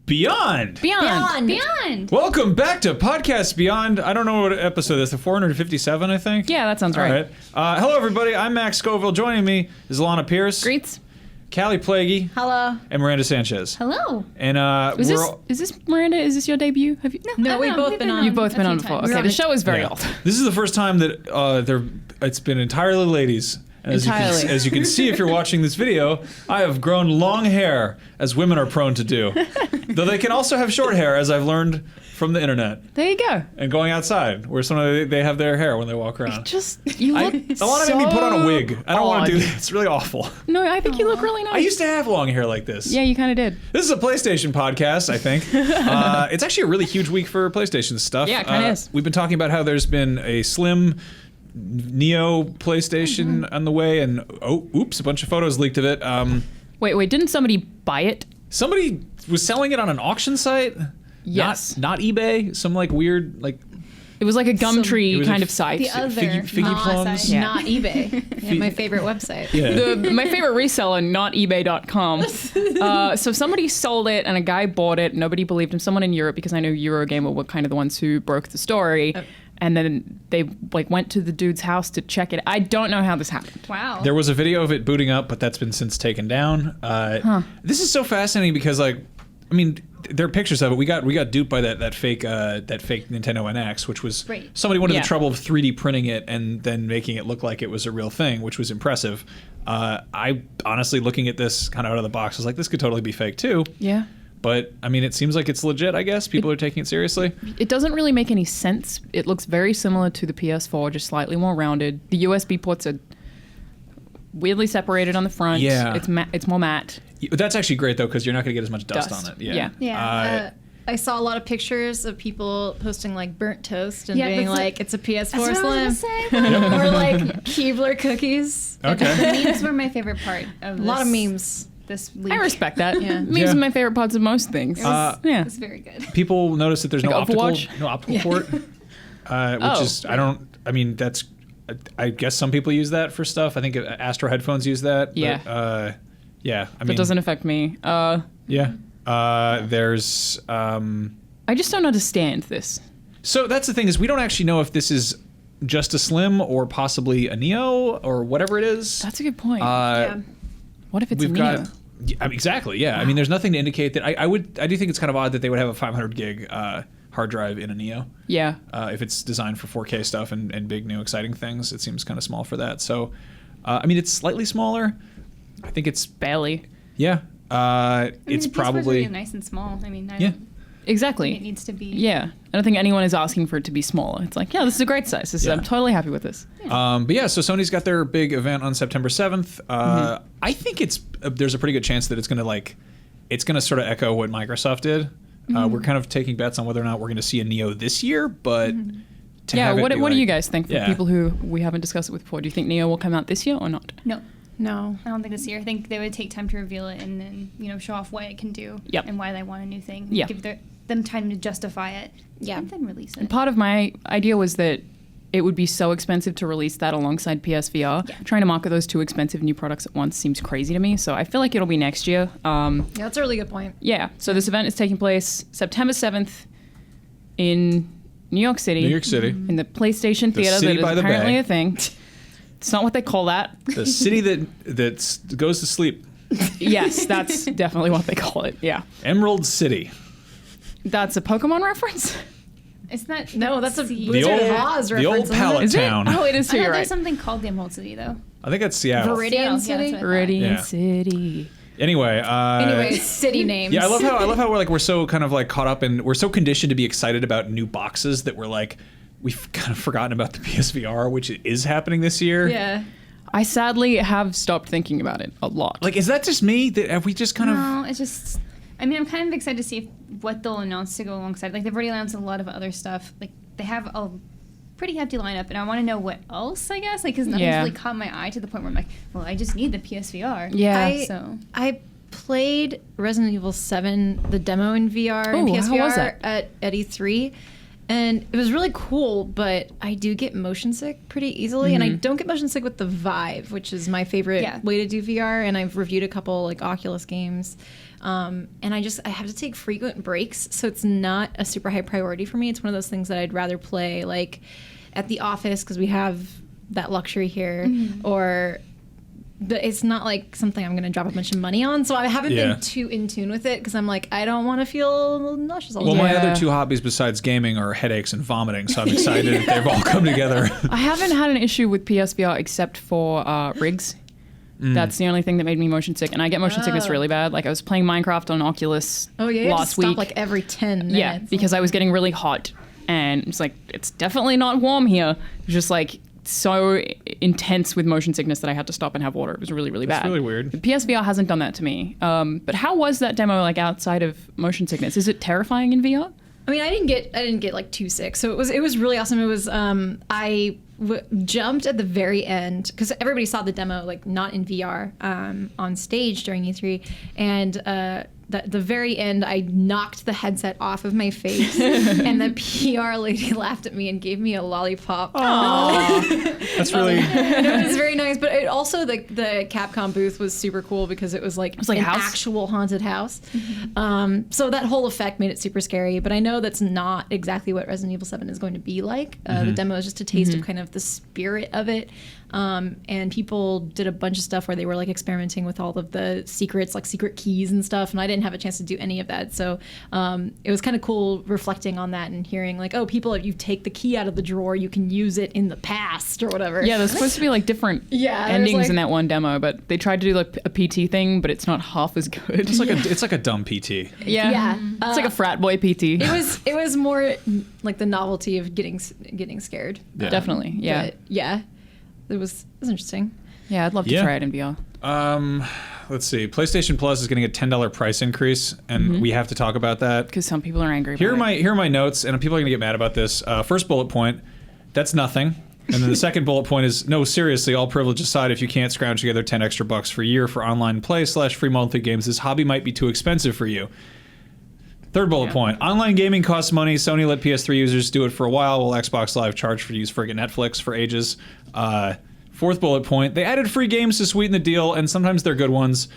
Beyond. Welcome back to Podcast Beyond. I don't know what episode this is, 457, I think? Yeah, that sounds right. Hello, everybody. I'm Max Scoville. Joining me is Alana Pierce. Greets. Callie Plaguey. Hello. And Miranda Sanchez. Hello. And is this Miranda? Is this your debut? Have you? No, we've both been on. You've both been on before. Okay, the show is very old. This is the first time that it's been entirely ladies. As you can see if you're watching this video, I have grown long hair, as women are prone to do. Though they can also have short hair, as I've learned from the internet. There you go. And going outside, where they have their hair when they walk around. You look a lot of me put on a wig. I don't want to do that. It's really awful. No, I think you look really nice. I used to have long hair like this. Yeah, you kind of did. This is a PlayStation podcast, I think. It's actually a really huge week for PlayStation stuff. Yeah, it kind of is. We've been talking about how there's been a slim Neo PlayStation on the way, and a bunch of photos leaked of it. Wait, didn't somebody buy it? Somebody was selling it on an auction site. Yes. Not eBay. Some weird It was like a Gumtree kind of site. The other figgy plums. Site, not eBay. Yeah, my favorite website. Yeah. My favorite reseller, not eBay.com. So somebody sold it and a guy bought it. Nobody believed him. Someone in Europe, because I know Eurogamer were kind of the ones who broke the story. And then they went to the dude's house to check it. I don't know how this happened. Wow. There was a video of it booting up, but that's been since taken down. This is so fascinating because there are pictures of it. We got duped by that fake Nintendo NX, which was somebody went to the trouble of 3D printing it and then making it look like it was a real thing, which was impressive. I honestly, looking at this kind of out of the box, was like, this could totally be fake too. Yeah. But it seems like it's legit. I guess people are taking it seriously. It doesn't really make any sense. It looks very similar to the PS4, just slightly more rounded. The USB ports are weirdly separated on the front. Yeah, it's more matte. That's actually great though, because you're not going to get as much dust on it. Yeah. I saw a lot of pictures of people posting burnt toast and being it's a PS4 Slim. Or Keebler cookies. Okay. The memes were my favorite part of this. A lot of memes. This week. I respect that. Memes are my favorite parts of most things. It was very good. People notice that there's no optical port, which is that's. I guess some people use that for stuff. I think Astro headphones use that. Yeah. But, that doesn't affect me. There's. I just don't understand this. So that's the thing, is we don't actually know if this is just a Slim or possibly a Neo or whatever it is. That's a good point. What if it's a Neo? Exactly. Yeah. Wow. There's nothing to indicate that. I do think it's kind of odd that they would have a 500 gig hard drive in a Neo. Yeah. If it's designed for 4K stuff and big new exciting things, it seems kind of small for that. So, it's slightly smaller. I think it's barely. Yeah. It's probably really nice and small. Exactly. It needs to be. Yeah. I don't think anyone is asking for it to be smaller. It's this is a great size. I'm totally happy with this. So Sony's got their big event on September 7th. I think there's a pretty good chance that it's going to sort of echo what Microsoft did. We're kind of taking bets on whether or not we're going to see a Neo this year, but what do you guys think for people who we haven't discussed it with before? Do you think Neo will come out this year or not? No, I don't think this year. I think they would take time to reveal it and then show off what it can do and why they want a new thing. Give them time to justify it. And then release it. And part of my idea was that it would be so expensive to release that alongside PSVR. Trying to market those two expensive new products at once seems crazy to me. So I feel like it'll be next year. That's a really good point. Yeah. So this event is taking place September 7th in New York City. In the PlayStation Theater that is apparently a thing. It's not what they call that. The city that goes to sleep. Yes, that's definitely what they call it. Yeah. Emerald City. That's a Pokemon reference? It's not. No, that's a Wizard of Oz reference. The old Pallet Town. Oh, it is too, you're right. There's something called the Emerald City, though. I think that's Seattle. Viridian City? Viridian City. Anyway, city names. Yeah, I love how we're so kind of caught up and we're so conditioned to be excited about new boxes that we're we've kind of forgotten about the PSVR, which is happening this year. Yeah. I sadly have stopped thinking about it a lot. Is that just me? Have we just kind of... No, it's just... I'm kind of excited to see what they'll announce to go alongside. They've already announced a lot of other stuff. They have a pretty hefty lineup, and I want to know what else, I guess. Because nothing's really caught my eye to the point where I'm well, I just need the PSVR. Yeah. I played Resident Evil 7, the demo in VR and PSVR how was that? at E3. And it was really cool, but I do get motion sick pretty easily. And I don't get motion sick with the Vive, which is my favorite way to do VR. And I've reviewed a couple Oculus games. And I have to take frequent breaks, so it's not a super high priority for me. It's one of those things that I'd rather play like at the office because we have that luxury here, or it's not like something I'm going to drop a bunch of money on. So I haven't been too in tune with it because I'm like, I don't want to feel nauseous all the time. Well, my other two hobbies besides gaming are headaches and vomiting, so I'm excited they've all come together. I haven't had an issue with PSVR except for rigs. That's the only thing that made me motion sick, and I get motion sickness really bad. Like I was playing Minecraft on Oculus last week. Stop like every 10 minutes. Yeah, because I was getting really hot, and it's like it's definitely not warm here. It was just like so intense with motion sickness that I had to stop and have water. It was really, really bad. That's really weird. PSVR hasn't done that to me. But how was that demo like outside of motion sickness? Is it terrifying in VR? I mean, I didn't get like too sick, so it was really awesome. It was jumped at the very end because everybody saw the demo like not in VR on stage during E3, and the very end, I knocked the headset off of my face, and the PR lady laughed at me and gave me a lollipop. Aww. That's really... It was very nice, but it also, the Capcom booth was super cool because it was like an actual haunted house. So that whole effect made it super scary, but I know that's not exactly what Resident Evil 7 is going to be like. The demo is just a taste of kind of the spirit of it. And people did a bunch of stuff where they were like experimenting with all of the secrets, like secret keys and stuff, and I didn't have a chance to do any of that. So it was kind of cool reflecting on that and hearing like, oh, people, if you take the key out of the drawer, you can use it in the past or whatever. Yeah, there's supposed to be like different endings in that one demo, but they tried to do like a PT thing, but it's not half as good. It's like a dumb PT. Yeah. It's like a frat boy PT. It was more like the novelty of getting scared. Yeah. Definitely. Yeah. But yeah. It was interesting. Yeah, I'd love to try it in VR. Let's see. PlayStation Plus is getting a $10 price increase, and we have to talk about that. Because some people are angry about Here are my notes, and people are going to get mad about this. First bullet point, that's nothing. And then the second bullet point is, no, seriously, all privilege aside, if you can't scrounge together 10 extra bucks for a year for online play / free monthly games, this hobby might be too expensive for you. Third bullet point, online gaming costs money. Sony let PS3 users do it for a while Xbox Live charged for use friggin' Netflix for ages. Fourth bullet point, they added free games to sweeten the deal, and sometimes they're good ones.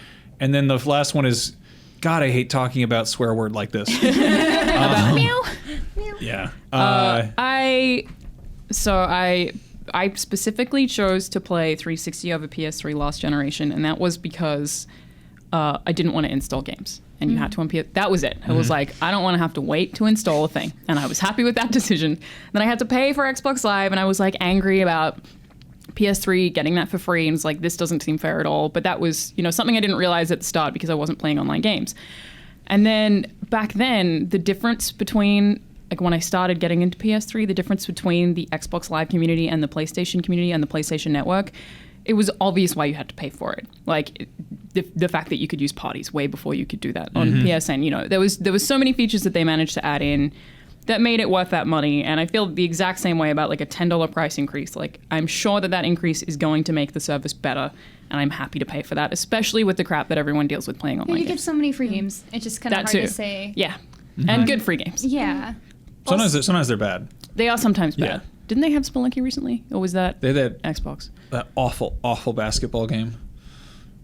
And then the last one is, God, I hate talking about swear word like this. About meow. Yeah. I specifically chose to play 360 over PS3 last generation, and that was because I didn't want to install games. And you had to unpick. That was it. It was like, I don't want to have to wait to install a thing. And I was happy with that decision. Then I had to pay for Xbox Live, and I was like angry about PS3 getting that for free. And it's like, this doesn't seem fair at all. But that was, something I didn't realize at the start because I wasn't playing online games. And then back then, the difference between, like when I started getting into PS3, the difference between the Xbox Live community and the PlayStation community and the PlayStation Network, it was obvious why you had to pay for it. Like the fact that you could use parties way before you could do that on PSN. There was so many features that they managed to add in that made it worth that money. And I feel the exact same way about like a $10 price increase. Like I'm sure that increase is going to make the service better, and I'm happy to pay for that, especially with the crap that everyone deals with playing online. You get so many free games. It's just kind of hard to say. Yeah, and good free games. Yeah. Sometimes they're bad. They are sometimes bad. Yeah. Didn't they have Spelunky recently, or was that Xbox? That awful basketball game.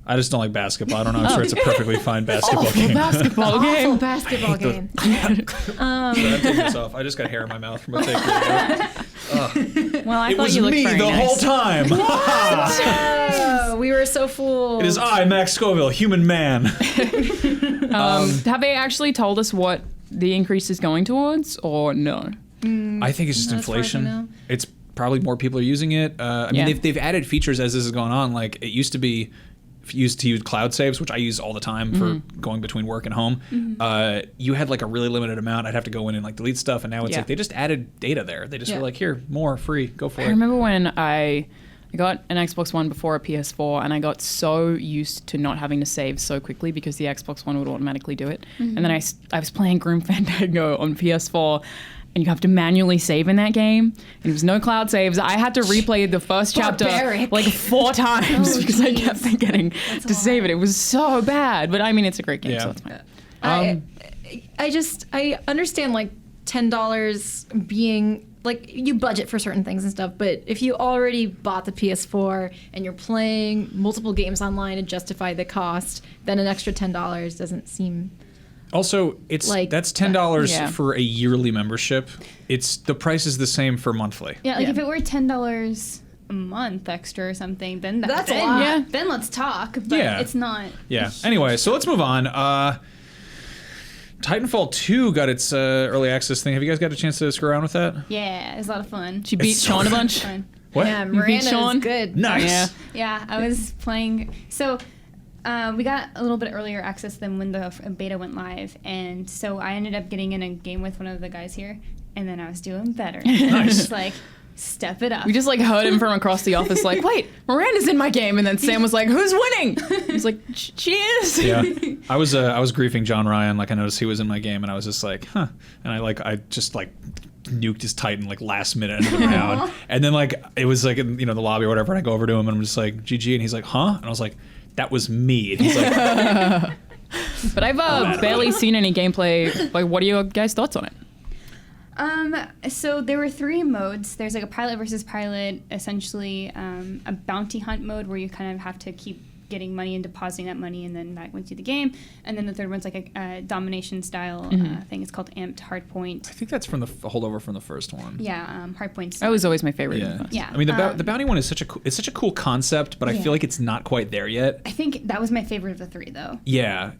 I just don't like basketball. I don't know. I'm sure it's a perfectly fine basketball game. Awful basketball game. So I'm taking this off. I just got hair in my mouth from a fake video. Well, I thought you looked very nice. It was me the whole time. Oh, we were so fooled. It is I, Max Scoville, human man. Have they actually told us what the increase is going towards, or no? I think it's just inflation. It's probably more people are using it. I mean, they've added features as this has gone on. Like it used to use cloud saves, which I use all the time for going between work and home. You had like a really limited amount. I'd have to go in and like delete stuff, and now it's like they just added data there. They just were like, here, more free, go for it. I remember when I got an Xbox One before a PS4, and I got so used to not having to save so quickly because the Xbox One would automatically do it. And then I was playing Grim Fandango on PS4, and you have to manually save in that game. And there was no cloud saves. I had to replay the first chapter like 4 times because I kept forgetting to save it. It was so bad. But I mean, it's a great game, so it's fine. I understand like $10 being like you budget for certain things and stuff, but if you already bought the PS4 and you're playing multiple games online to justify the cost, then an extra $10 doesn't seem. Also, it's like that's $10 for a yearly membership. It's the price is the same for monthly. Yeah, like if it were $10 a month extra or something, then that's a lot. Yeah. Then let's talk. But it's not. Yeah. Anyway, so let's move on. Titanfall 2 got its early access thing. Have you guys got a chance to screw around with that? Yeah, it was a lot of fun. Did you beat Sean a bunch? What? Yeah, You beat Sean? Miranda's good. Nice. Yeah, I was playing. So we got a little bit earlier access than when the beta went live, and so I ended up getting in a game with one of the guys here, and then I was doing better. I was just like, step it up. We just like heard him from across the office, like, "Wait, Miranda's in my game," and then Sam was like, "Who's winning?" He's like, "She is." Yeah, I was griefing John Ryan. Like I noticed he was in my game, and I was just like, "Huh," and I just nuked his Titan like last minute into the round, and then like it was like in the lobby or whatever, and I go over to him and I'm just like, "GG," and he's like, "Huh?" And I was like, "That was me." And he's like, but I've barely seen any gameplay. Like, what are your guys' thoughts on it? So there were 3 modes. There's like a pilot versus pilot, essentially a bounty hunt mode where you kind of have to keep getting money and depositing that money, and then that went through the game. And then the third one's like a domination style thing. It's called Amped Hardpoint. I think that's from the holdover from the first one. Yeah, Hardpoint. That was always my favorite. Yeah. I mean, the bounty one is such a cool concept, but I feel like it's not quite there yet. I think that was my favorite of the 3, though. Yeah.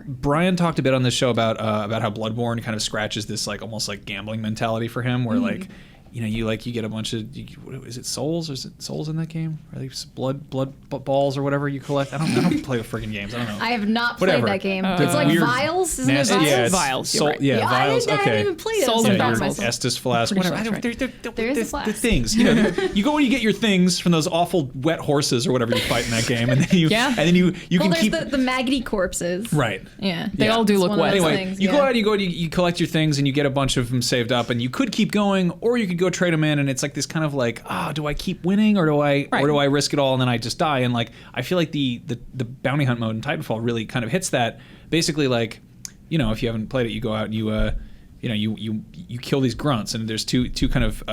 Brian talked a bit on this show about how Bloodborne kind of scratches this like almost like gambling mentality for him, where like you get a bunch of is it souls? Or is it souls in that game? Are they blood balls or whatever you collect? I don't play the friggin' games. I don't know. I have not played that game. It's like weird, vials, isn't it? Nasty, Vials? yeah, it's Vials, you're right. Yeah, vials. I Okay. didn't even play it. Souls and vials. Estus flask. Whatever. There is a flask. The things. You go and you get your things from those awful wet horses or whatever you fight in that game, and then you can there's keep the maggoty corpses. right. Yeah, They all do look wet. Anyway, you go out, you collect your things, and you get a bunch of them saved up, and you could keep going, or you could go trade them in, and it's like this kind of like, do I keep winning, or do I risk it all and then I just die? And like, I feel like the bounty hunt mode in Titanfall really kind of hits that. Basically, like, if you haven't played it, you go out and you kill these grunts, and there's two kind of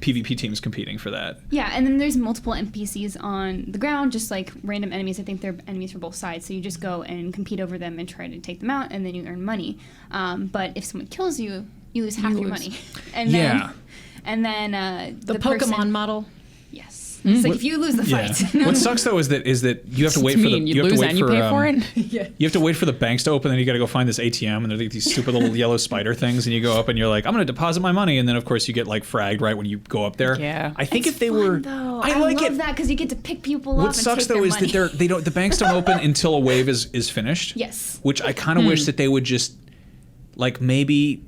PvP teams competing for that. Yeah, and then there's multiple NPCs on the ground, just like random enemies. I think they're enemies for both sides, so you just go and compete over them and try to take them out, and then you earn money. But if someone kills you, you lose half your money. And then the Pokemon model. Yes. It's like if you lose the fight. What sucks though is that you have to wait for the you lose and you pay for it. You have to wait for the banks to open, then you got to go find this ATM, and there's like these stupid little yellow spider things, and you go up and you're like, I'm going to deposit my money, and then of course you get like fragged right when you go up there. Yeah. I think it's if they fun, were, though. I like love it. that because you get to pick people up. What sucks though is money. that the banks don't open until a wave is finished. Yes. Which I kind of wish that they would just like maybe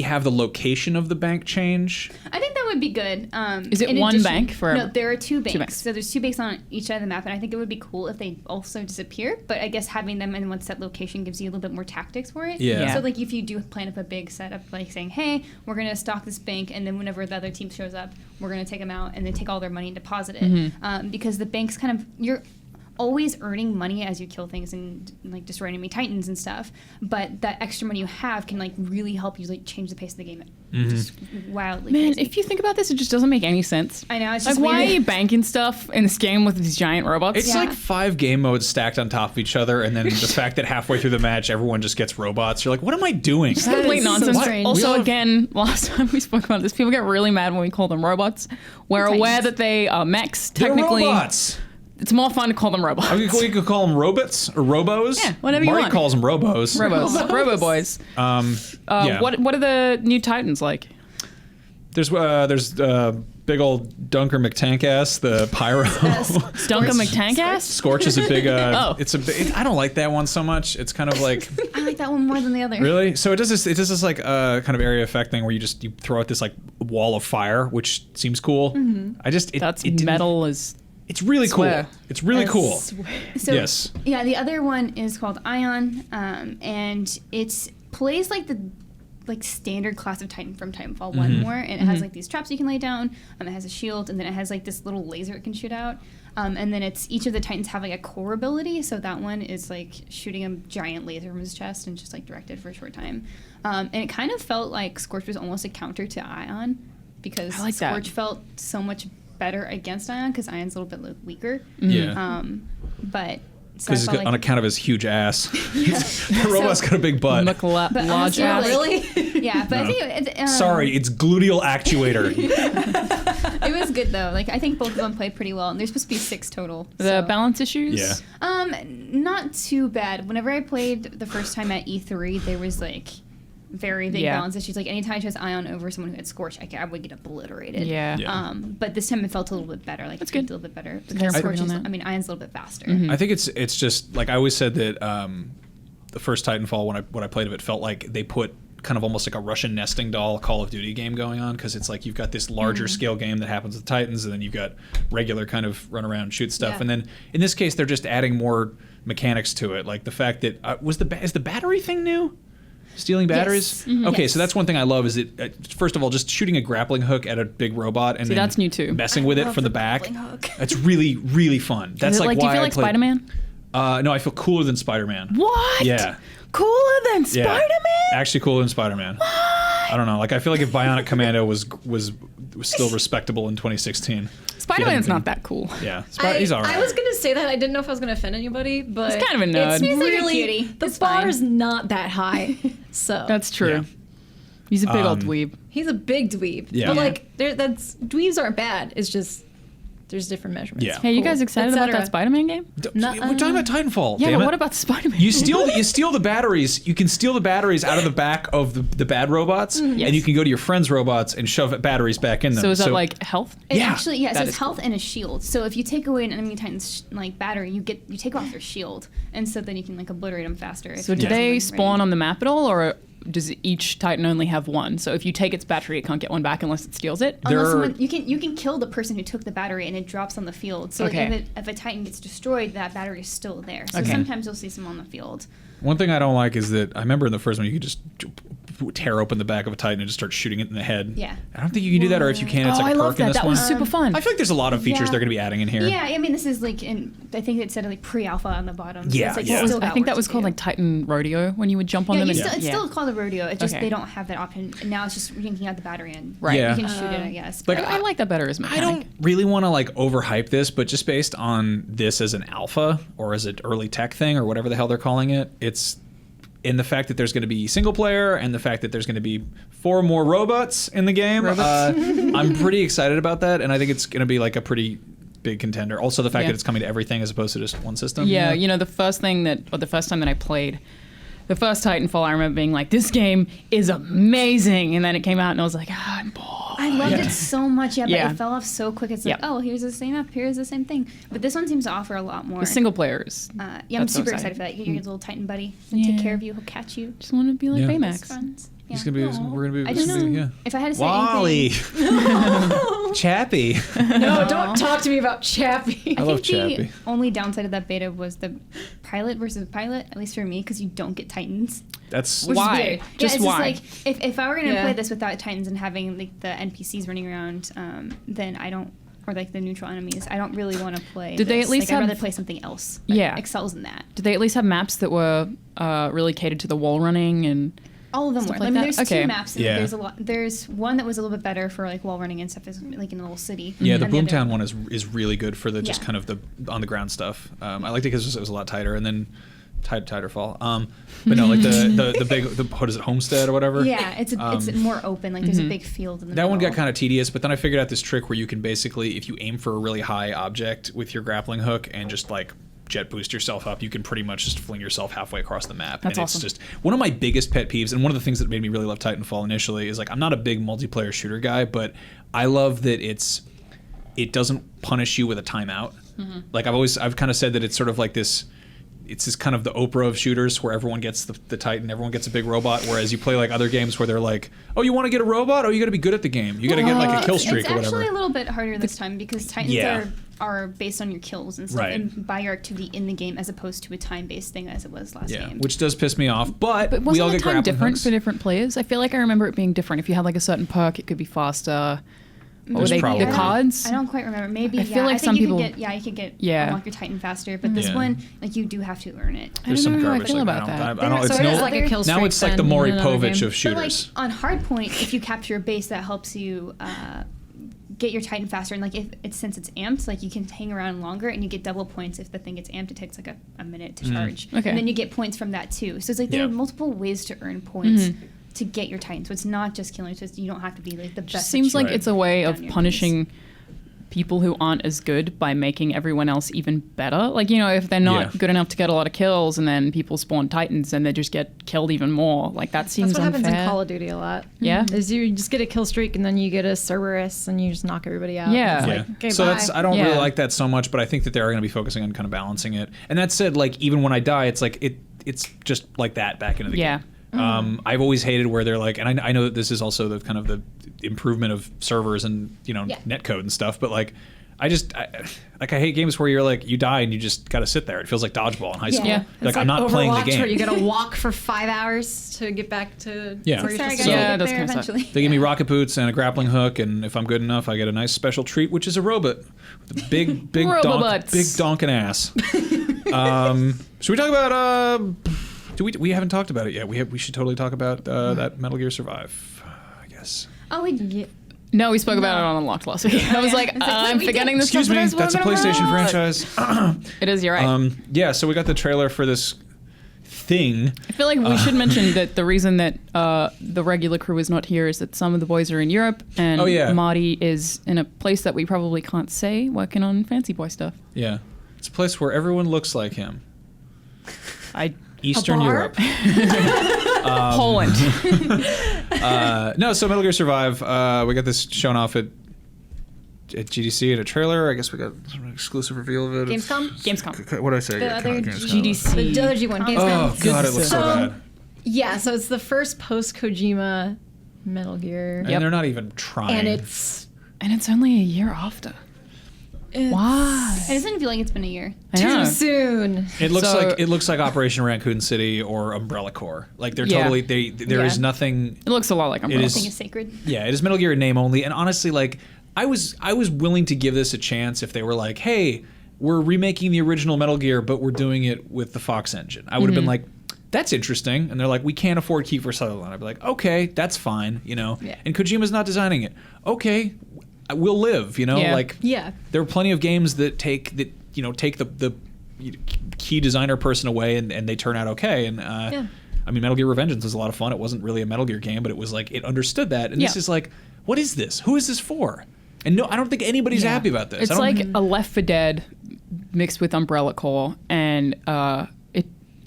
have the location of the bank change. I think that would be good. Is it one bank for? No, there are 2 banks. 2 banks. So there's 2 banks on each side of the map, and I think it would be cool if they also disappear. But I guess having them in one set location gives you a little bit more tactics for it. Yeah. So like if you do plan up a big setup, like saying, hey, we're gonna stock this bank, and then whenever the other team shows up, we're gonna take them out and then take all their money and deposit it. Because the banks kind of you're always earning money as you kill things and like destroy enemy titans and stuff, but that extra money you have can like really help you like change the pace of the game just wildly. Man, crazy. if you think about this, it just doesn't make any sense. I know, it's like just why weird. are you banking stuff in this game with these giant robots? It's like 5 game modes stacked on top of each other, and then the fact that halfway through the match everyone just gets robots. You're like, what am I doing? Just complete nonsense. strange. Also, again, last time we spoke about this, people get really mad when we call them robots. We're aware that they are mechs. Technically, they're robots. It's more fun to call them robots. You could call them robots or robos. Yeah, whatever you Marty want. calls them robos. Robo boys. Yeah. What are the new Titans like? There's big old Dunker McTankass, the pyro. Duncan McTankass? Scorch is a big. It's a big. I don't like that one so much. It's kind of like. I like that one more than the other. Really? So it does this like kind of area effect thing where you throw out this like wall of fire, which seems cool. That's metal as. It's really cool. Swear. It's really cool. So, yes. Yeah, the other one is called Ion, and it plays like the standard class of Titan from Titanfall 1 more, and it has like these traps you can lay down, it has a shield, and then it has like this little laser it can shoot out. And then it's each of the Titans have like a core ability. So that one is like shooting a giant laser from his chest and just like directed for a short time. And it kind of felt like Scorch was almost a counter to Ion, because Scorch felt so much better against Ion because Ion's a little bit weaker. Yeah. But because like, on account of his huge ass, the robot's got a big butt. Large ass. Really? Yeah, but I think sorry, it's gluteal actuator. It was good though. Like I think both of them played pretty well, and there's supposed to be 6 total. The balance issues? Yeah. Not too bad. Whenever I played the first time at E3, there was like very big balance issues. Like anytime I chose Ion over someone who had Scorch, I would get obliterated. Yeah. But this time it felt a little bit better. Like that's good. A little bit better. Because Scorch is, Ion's a little bit faster. I think it's just like I always said that the first Titanfall when I played of it felt like they put kind of almost like a Russian nesting doll Call of Duty game going on, because it's like you've got this larger scale game that happens with Titans, and then you've got regular kind of run around shoot stuff, and then in this case they're just adding more mechanics to it, like the fact that is the battery thing new? Stealing batteries? Yes. Okay, so that's one thing I love is that, first of all, just shooting a grappling hook at a big robot and then that's new too. Messing with it from the back. It's really, really fun. That's like do you why feel like Spider-Man? No, I feel cooler than Spider-Man. What? Yeah. Cooler than Spider-Man? Actually cooler than Spider-Man. What? I don't know. Like I feel like if Bionic Commando was still respectable in 2016. Spider-Man's not that cool. Yeah, he's all right. I was going to say that. I didn't know if I was going to offend anybody, but he's kind of a nerd. He's really, like a cutie. The bar's not that high, so that's true. Yeah. He's a big old dweeb. He's a big dweeb. Yeah. But like, dweebs aren't bad. It's just there's different measurements. Yeah. Hey, you guys excited about that Spider-Man game? We're talking about Titanfall. Yeah, damn but it. what about the Spider-Man? You steal the batteries. You can steal the batteries out of the back of the bad robots, and you can go to your friends' robots and shove batteries back in them. So is that like health? So it's health and a shield. So if you take away an enemy Titan's like battery, you take off their shield, and so then you can like obliterate them faster. So do they spawn on the map at all, or does each Titan only have one? So if you take its battery, it can't get one back unless it steals it? You can kill the person who took the battery and it drops on the field. So like if a Titan gets destroyed, that battery is still there. So sometimes you'll see some on the field. One thing I don't like is that I remember in the first one you could just tear open the back of a Titan and just start shooting it in the head. Yeah. I don't think you can do that, or if you can, it's like a perk in this one. That was super fun. I feel like there's a lot of features they're going to be adding in here. Yeah, I mean, this is like, I think it said like pre-alpha on the bottom. So Yeah, it's like I think that was called like Titan Rodeo when you would jump on them. It's still called a rodeo. It's just they don't have that option. And now it's just yanking out the battery and you can shoot it, I guess. Like, I like that better as mechanic. I don't really want to like overhype this, but just based on this as an alpha or as an early tech thing or whatever the hell they're calling it, it's in the fact that there's going to be single player and the fact that there's going to be 4 more robots in the game. I'm pretty excited about that, and I think it's going to be like a pretty big contender. Also, the fact that it's coming to everything as opposed to just one system. Yeah, you know, the first time that I played the first Titanfall, I remember being like, this game is amazing, and then it came out and I was like, I'm bored. I loved it so much, but it fell off so quick. It's like, here's the same map, here's the same thing. But this one seems to offer a lot more. The single players. I'm super excited for that. You get your little Titan buddy. He'll take care of you. He'll catch you. Just want to be like Baymax. Friends. Yeah. He's gonna be. We're gonna be. I just if I had to say Wally. anything, Chappie. No, don't talk to me about Chappie. I love think Chappie. the only downside of that beta was the pilot versus pilot, at least for me, because you don't get Titans. That's why. Just why? Just like if I were gonna play this without Titans and having like the NPCs running around, then I don't. Or like the neutral enemies. I don't really want to play. Did they at least I'd rather play something else that excels in that. Did they at least have maps that were really catered to the wall running and all of them were? Like I mean, there's 2 maps. And Yeah. There's a lot. There's one that was a little bit better for like wall running and stuff, is like in a little city. Yeah, the And Boomtown one is really good for the just kind of the on the ground stuff. I liked it because it was a lot tighter, and then Titanfall. But no, like the big what is it, Homestead or whatever? Yeah, it's more open. Like there's a big field in the That one middle. got kind of tedious, but then I figured out this trick where you can basically, if you aim for a really high object with your grappling hook and just like jet boost yourself up, you can pretty much just fling yourself halfway across the map. That's and awesome. It's just one of my biggest pet peeves, and one of the things that made me really love Titanfall initially is like I'm not a big multiplayer shooter guy, but I love that it doesn't punish you with a timeout. Like I've kind of said that it's sort of like this. It's this kind of the Oprah of shooters where everyone gets the Titan, everyone gets a big robot, whereas you play like other games where they're like, oh, you want to get a robot? Oh, you got to be good at the game. You got to get like a kill streak or whatever. It's actually a little bit harder this time because Titans are based on your kills and stuff and by your activity in the game as opposed to a time-based thing as it was last game. Which does piss me off, but we all wasn't the get time different hooks. for different players? I feel like I remember it being different. If you had like a certain perk, it could be faster. There's probably the CODs? I don't quite remember. Maybe. I feel like some people. You could get unlock your Titan faster, but this one, like, you do have to earn it. There's some garbage. I feel about that. I don't. So It's it is like a kill streak. now it's like the Maury Povich of But, like, shooters. on hardpoint, if you capture a base, that helps you get your Titan faster. And, like, since it's amped, like, you can hang around longer, and you get double points if the thing gets amped. It takes, like, a minute to charge. Okay. And then you get points from that, too. So it's like there are multiple ways to earn points to get your Titan. So it's not just killing. So you don't have to be, like, the best. It seems like it's a way of your punishing people who aren't as good by making everyone else even better. Like, you know, if they're not good enough to get a lot of kills and then people spawn Titans and they just get killed even more. Like, that seems That's what unfair. happens in Call of Duty a lot. Yeah? Is you just get a kill streak and then you get a Cerberus and you just knock everybody out. Yeah. It's Yeah. like, okay, So bye. I don't really like that so much, but I think that they are going to be focusing on kind of balancing it. And that said, like, even when I die, it's like it's just like that back into the game. I've always hated where they're like, and I know that this is also the kind of the improvement of servers and, you know, netcode and stuff, but like, I hate games where you're like, you die and you just got to sit there. It feels like dodgeball in high school. Yeah. Like, I'm not playing the Overwatch, game. where you got to walk for 5 hours to get back to where you're Sorry, supposed guys. to I'll that's get there kind of eventually. They give me rocket boots and a grappling hook, and if I'm good enough, I get a nice special treat, which is a robot with a big Robobutts. donkin ass. Should we talk about? We haven't talked about it yet. We should totally talk about that Metal Gear Survive, I guess. Oh, we No, we spoke about it on Unlocked last week. I was like, I'm forgetting this Excuse stuff. me, that I was that's a talking PlayStation about. franchise. It is, you're right. Yeah, so we got the trailer for this thing. I feel like we should mention that the reason that the regular crew is not here is that some of the boys are in Europe and Marty is in a place that we probably can't say, working on fancy boy stuff. Yeah, it's a place where everyone looks like him. Eastern Europe. Poland. No, so Metal Gear Survive, we got this shown off at GDC in a trailer. I guess we got some exclusive reveal of it. Gamescom. What did I say? The other GDC. The other G1 Gamescom. Oh, God, it looks so bad. Yeah, so it's the first post-Kojima Metal Gear. And they're not even trying. And it's only a year after. Why? It doesn't feel like it's been a year. too soon. It looks like Operation Raccoon City or Umbrella Corps. Like they're totally there is nothing. It looks a lot like Umbrella. Nothing is sacred. Yeah, it is Metal Gear in name only. And honestly, like I was willing to give this a chance if they were like, hey, we're remaking the original Metal Gear, but we're doing it with the Fox engine. I would have been like, that's interesting. And they're like, we can't afford Kiefer Sutherland. I'd be like, okay, that's fine, you know. Yeah. And Kojima's not designing it. Okay, we'll live, you know. Like, there are plenty of games that take the key designer person away and they turn out okay. And I mean, Metal Gear Revengeance was a lot of fun. It wasn't really a Metal Gear game, but it was like it understood that. And this is like, what is this? Who is this for? And no, I don't think anybody's happy about this. It's like a Left 4 Dead mixed with Umbrella Corps, and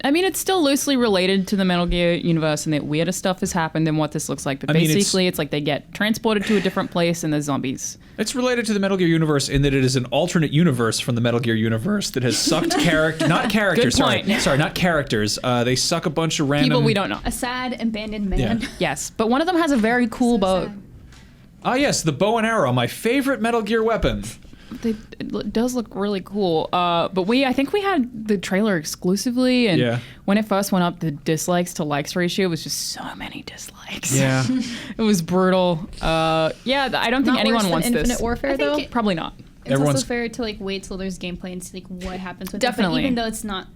it's still loosely related to the Metal Gear universe, and that weirder stuff has happened than what this looks like. But basically, it's like they get transported to a different place, and there's zombies. It's related to the Metal Gear universe in that it is an alternate universe from the Metal Gear universe that has sucked not characters. Sorry, not characters. They suck a bunch of random people we don't know. A sad, abandoned man. Yeah. Yes, but one of them has a very cool bow. Sad. Ah, yes, the bow and arrow, my favorite Metal Gear weapon. It does look really cool. But I think we had the trailer exclusively, and when it first went up, the dislikes to likes ratio was just so many dislikes. Yeah. It was brutal. I don't think anyone wants this. Infinite Warfare, though? Probably not. It's also fair to like wait till there's gameplay and see like what happens with it. But even though it's not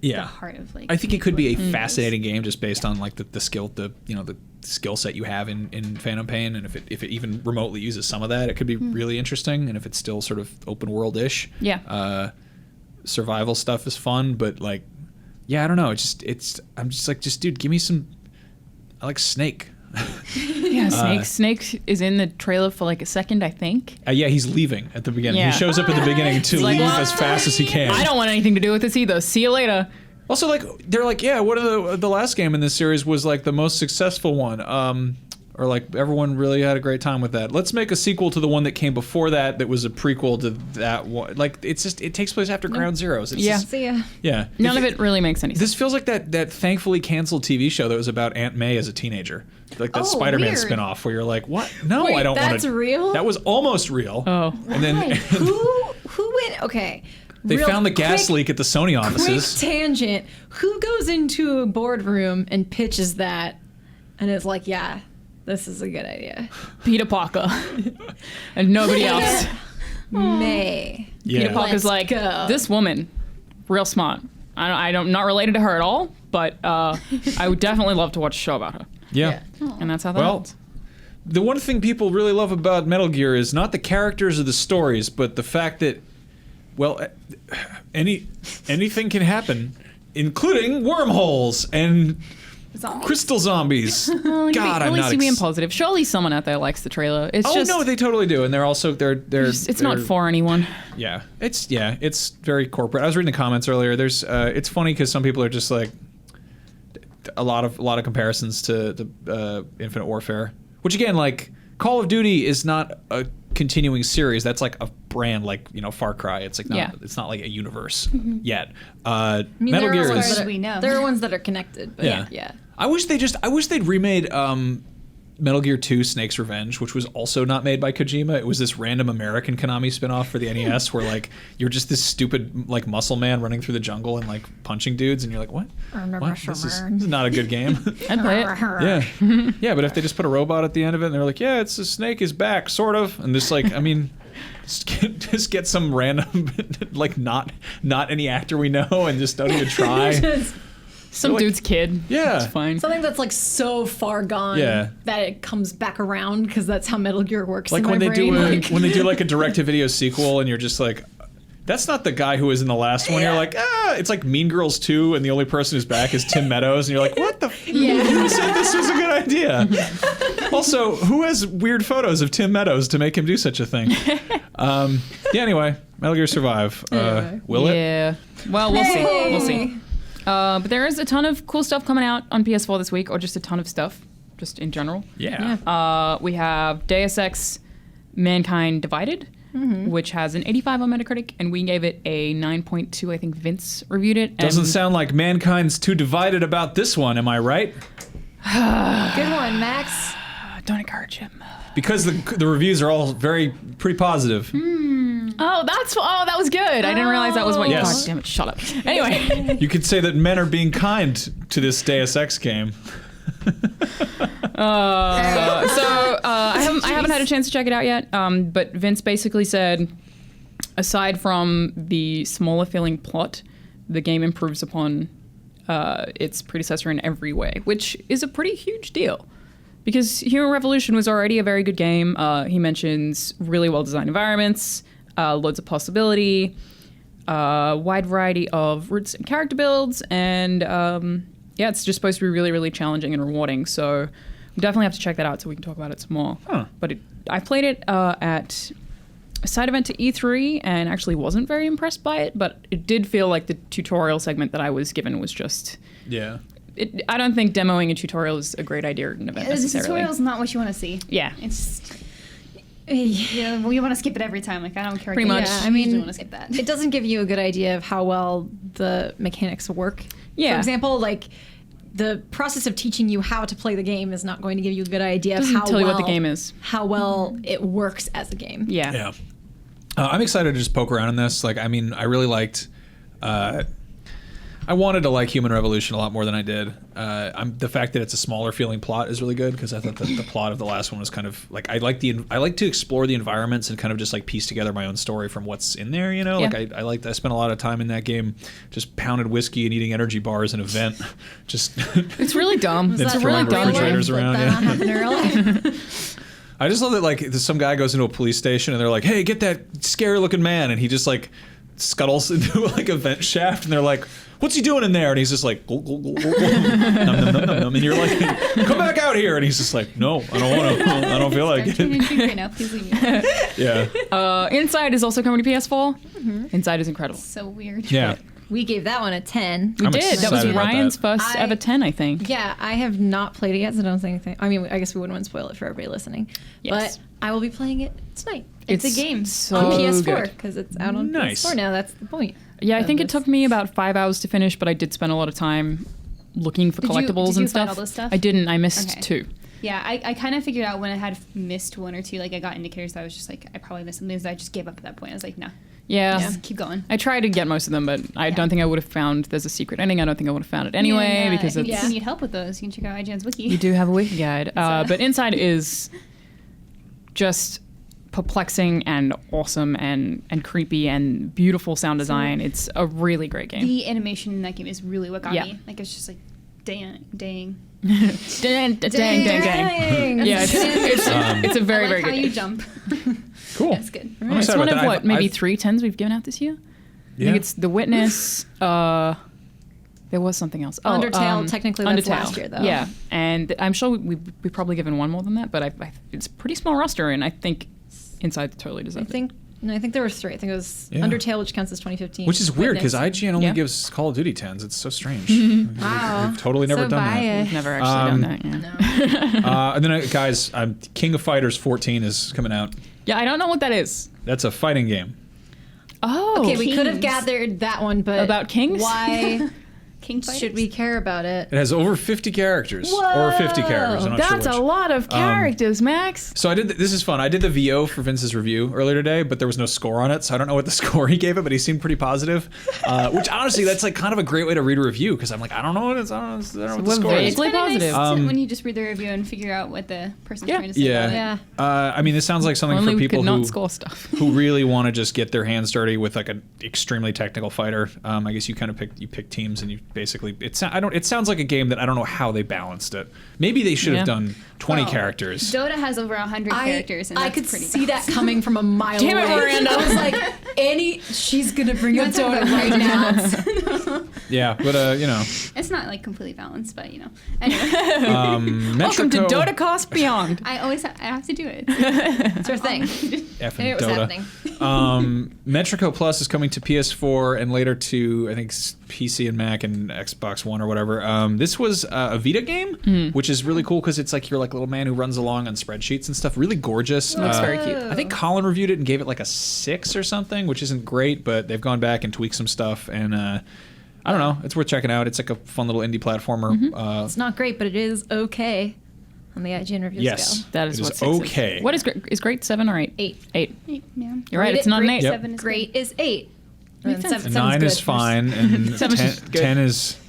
the heart of like, I think it could be a fascinating game just based on like the skill set you have in Phantom Pain, and if it even remotely uses some of that, it could be really interesting. And if it's still sort of open world-ish, survival stuff is fun. But like, I don't know. I'm just like, dude, give me some. I like Snake. Snake is in the trailer for like a second, I think. He's leaving at the beginning. Yeah. He shows up at the beginning to leave as fast as he can. I don't want anything to do with this either. See you later. Also, like, they're like, what are the last game in this series was like the most successful one, or like everyone really had a great time with that. Let's make a sequel to the one that came before that was a prequel to that one. Like, it's just it takes place after Ground Zeroes. It's just, See ya. Yeah. None of it really makes any sense. This feels like that thankfully canceled TV show that was about Aunt May as a teenager, like that Spider-Man spinoff where you're like, what? No, Wait, I don't want to. That's real? That was almost real. Oh. And then Who went? Okay. they found the gas leak at the Sony offices. Quick tangent. Who goes into a boardroom and pitches that, and it's like, This is a good idea. Peter Parker. And nobody else. May. Yeah. Peter Parker's Let's like, go. this woman, real smart. I'm not related to her at all, but I would definitely love to watch a show about her. Yeah. And that's how that Well, ends. the one thing people really love about Metal Gear is not the characters or the stories, but the fact that, well, anything can happen, including wormholes and crystal zombies. Well, God, at I'm least not. you're being positive. Surely someone out there likes the trailer. It's Oh just, no, they totally do, and they're also it's not for anyone. Yeah, it's very corporate. I was reading the comments earlier. There's it's funny because some people are just like a lot of comparisons to the Infinite Warfare, which again, like Call of Duty is not a continuing series. That's like a brand, like Far Cry. It's like it's not like a universe yet. Metal Gear as is. far as we know. There are ones that are connected, but yeah. I wish they'd remade Metal Gear 2 Snake's Revenge, which was also not made by Kojima. It was this random American Konami spinoff for the NES where like you're just this stupid like muscle man running through the jungle and like punching dudes and you're like, what? This is not a good game. I'd play it. Yeah, but if they just put a robot at the end of it and they're like, yeah, it's a snake is back, sort of, and just like, I mean, just get some random like not any actor we know and just don't even try. Some dude's kid. Yeah. It's fine. Something that's like so far gone that it comes back around because that's how Metal Gear works. Like in when my they brain. do when they do like a direct-to-video sequel and you're just like, that's not the guy who was in the last one. You're like, it's like Mean Girls 2 and the only person who's back is Tim Meadows and you're like, what the who said this was a good idea? Also, who has weird photos of Tim Meadows to make him do such a thing? Anyway, Metal Gear Survive. Will it? Yeah. Well, we'll see. We'll see. But there is a ton of cool stuff coming out on PS4 this week, or just a ton of stuff, just in general. Yeah. We have Deus Ex Mankind Divided, which has an 85 on Metacritic, and we gave it a 9.2. I think Vince reviewed it. Doesn't sound like mankind's too divided about this one, am I right? Good one, Max. Don't encourage him. Because the reviews are all pretty positive. Oh, that was good. I didn't realize that was what you. Yes. God damn it! Shut up. Anyway, You could say that men are being kind to this Deus Ex game. I haven't had a chance to check it out yet. But Vince basically said, aside from the smaller feeling plot, the game improves upon its predecessor in every way, which is a pretty huge deal. Because Human Revolution was already a very good game. He mentions really well-designed environments, loads of possibility, wide variety of routes and character builds, and it's just supposed to be really, really challenging and rewarding. So we definitely have to check that out so we can talk about it some more. But I played it at a side event to E3 and actually wasn't very impressed by it, but it did feel like the tutorial segment that I was given was just... Yeah. I don't think demoing a tutorial is a great idea at an event necessarily. The tutorial's not what you want to see. Yeah. It's we want to skip it every time. Like, I don't care. Pretty much. I mean, want to skip that. It doesn't give you a good idea of how well the mechanics work. Yeah. For example, like the process of teaching you how to play the game is not going to give you a good idea of how tell you what the game is. How well it works as a game. Yeah. Yeah. I'm excited to just poke around in this. Like, I mean, I really liked... I wanted to like Human Revolution a lot more than I did. The fact that it's a smaller feeling plot is really good because I thought that the plot of the last one was kind of like I like to explore the environments and kind of just like piece together my own story from what's in there. You know, Yeah. like I spent a lot of time in that game just pounded whiskey and eating energy bars in a vent. Just It's really dumb. Then It's throwing really dumb. refrigerators around. That Yeah. happened earlier. I just love that like some guy goes into a police station and they're like, "Hey, get that scary looking man," and he just like scuttles into like a vent shaft and they're like, "What's he doing in there?" And he's just like, "Gulp, gulp, gulp, gulp, nom, nom, nom, nom, nom." And you're like, "Come back out here!" And he's just like, "No, I don't want to. I don't feel like it." Right now, please leave me. Yeah. Inside is also coming to PS4. Inside is incredible. So weird. Yeah. We gave that one a 10. We I'm did. That was excited about Ryan's that. first ever 10, I think. Yeah, I have not played it yet, so don't say anything. I mean, I guess we wouldn't want to spoil it for everybody listening. Yes. But I will be playing it tonight. It's a game. So on PS4 good. because it's out on Nice. PS4 now. That's the point. Yeah, I of think it this. took me about 5 hours to finish, but I did spend a lot of time looking for Did you- collectibles did you and stuff. find all this stuff? I didn't. I missed Okay. 2. Yeah, I kind of figured out when I had missed one or two. Like, I got indicators that I was just like, I probably missed something. So I just gave up at that point. I was like, no. Yeah. Just keep going. I tried to get most of them, but I don't think I would have found there's a secret ending. I don't think I would have found it anyway because if you need help with those, you can check out IGN's wiki. You do have a wiki guide. But Inside is just perplexing and awesome and creepy and beautiful sound design. It's a really great game. The animation in that game is really what got me. Like, it's just like, dang. dang. Yeah, it's a very, very good how you game. jump. Cool. That's good. Right. It's one of what, maybe 3 10s we've given out this year? I think it's The Witness. There was something else. Undertale, technically that's Undertale. last year, though. Yeah, and I'm sure we've probably given one more than that, but it's a pretty small roster, and I think Inside totally deserves it. I think there were 3. I think it was Undertale, which counts as 2015. Which is weird because Witness. IGN only gives Call of Duty 10s. It's so strange. Wow. We've totally never done that. We've never actually done that. Yeah. No. And then, guys, King of Fighters 14 is coming out. Yeah, I don't know what that is. That's a fighting game. Oh, Okay, we could have gathered that one, but About kings? Why King Fighters? should we care about it? It has over 50 characters. Or 50 characters. I'm not That's sure which. a lot of characters, Max. So this is fun. I did the VO for Vince's review earlier today, but there was no score on it, so I don't know what the score he gave it, but he seemed pretty positive. Which honestly, that's like kind of a great way to read a review because I'm like, I don't know what it's. I don't know what the score is. It's kind of positive. nice when you just read the review and figure out what the person's trying to say about it. Yeah. I mean, this sounds like something Only for we people could not who score stuff. who really want to just get their hands dirty with like an extremely technical fighter. I guess you kind of pick teams and you basically it sounds like a game that I don't know how they balanced it. Maybe they should have done 20 characters. Dota has over 100 characters, and I that's could pretty see balanced. that coming from a mile Damn it, away. Miranda. I was like, she's gonna bring up Dota right now. Yeah, but It's not like completely balanced, but Anyway, Welcome to Dota Cost Beyond. I have to do it. It's her thing. Effing It was Dota. happening. Metrico Plus is coming to PS4 and later to I think PC and Mac and Xbox One or whatever. This was a Vita game, which is really cool because it's like you're like a little man who runs along on spreadsheets and stuff. Really gorgeous. Looks very cute. I think Colin reviewed it and gave it like a 6 or something, which isn't great, but they've gone back and tweaked some stuff and. I don't know. It's worth checking out. It's like a fun little indie platformer. It's not great, but it is okay on the IGN review scale. That is it what is 6 okay. Is. What is great? 7 or 8? 8. 8. Yeah. You're right. It's not an 8. Yep. 7 is Great is 8. Makes sense. And 9 is fine, and 10 is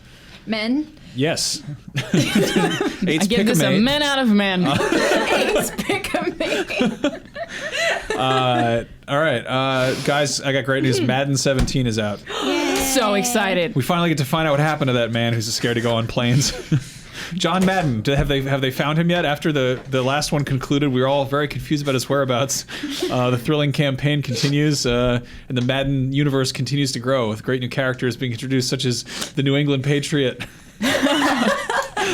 Men. yes. 8's I give this a men out of men. 8's pick a me. All right, guys, I got great news. Madden 17 is out. So excited. We finally get to find out what happened to that man who's scared to go on planes. John Madden, have they found him yet? After the last one concluded, we were all very confused about his whereabouts. The thrilling campaign continues, and the Madden universe continues to grow with great new characters being introduced, such as the New England Patriot.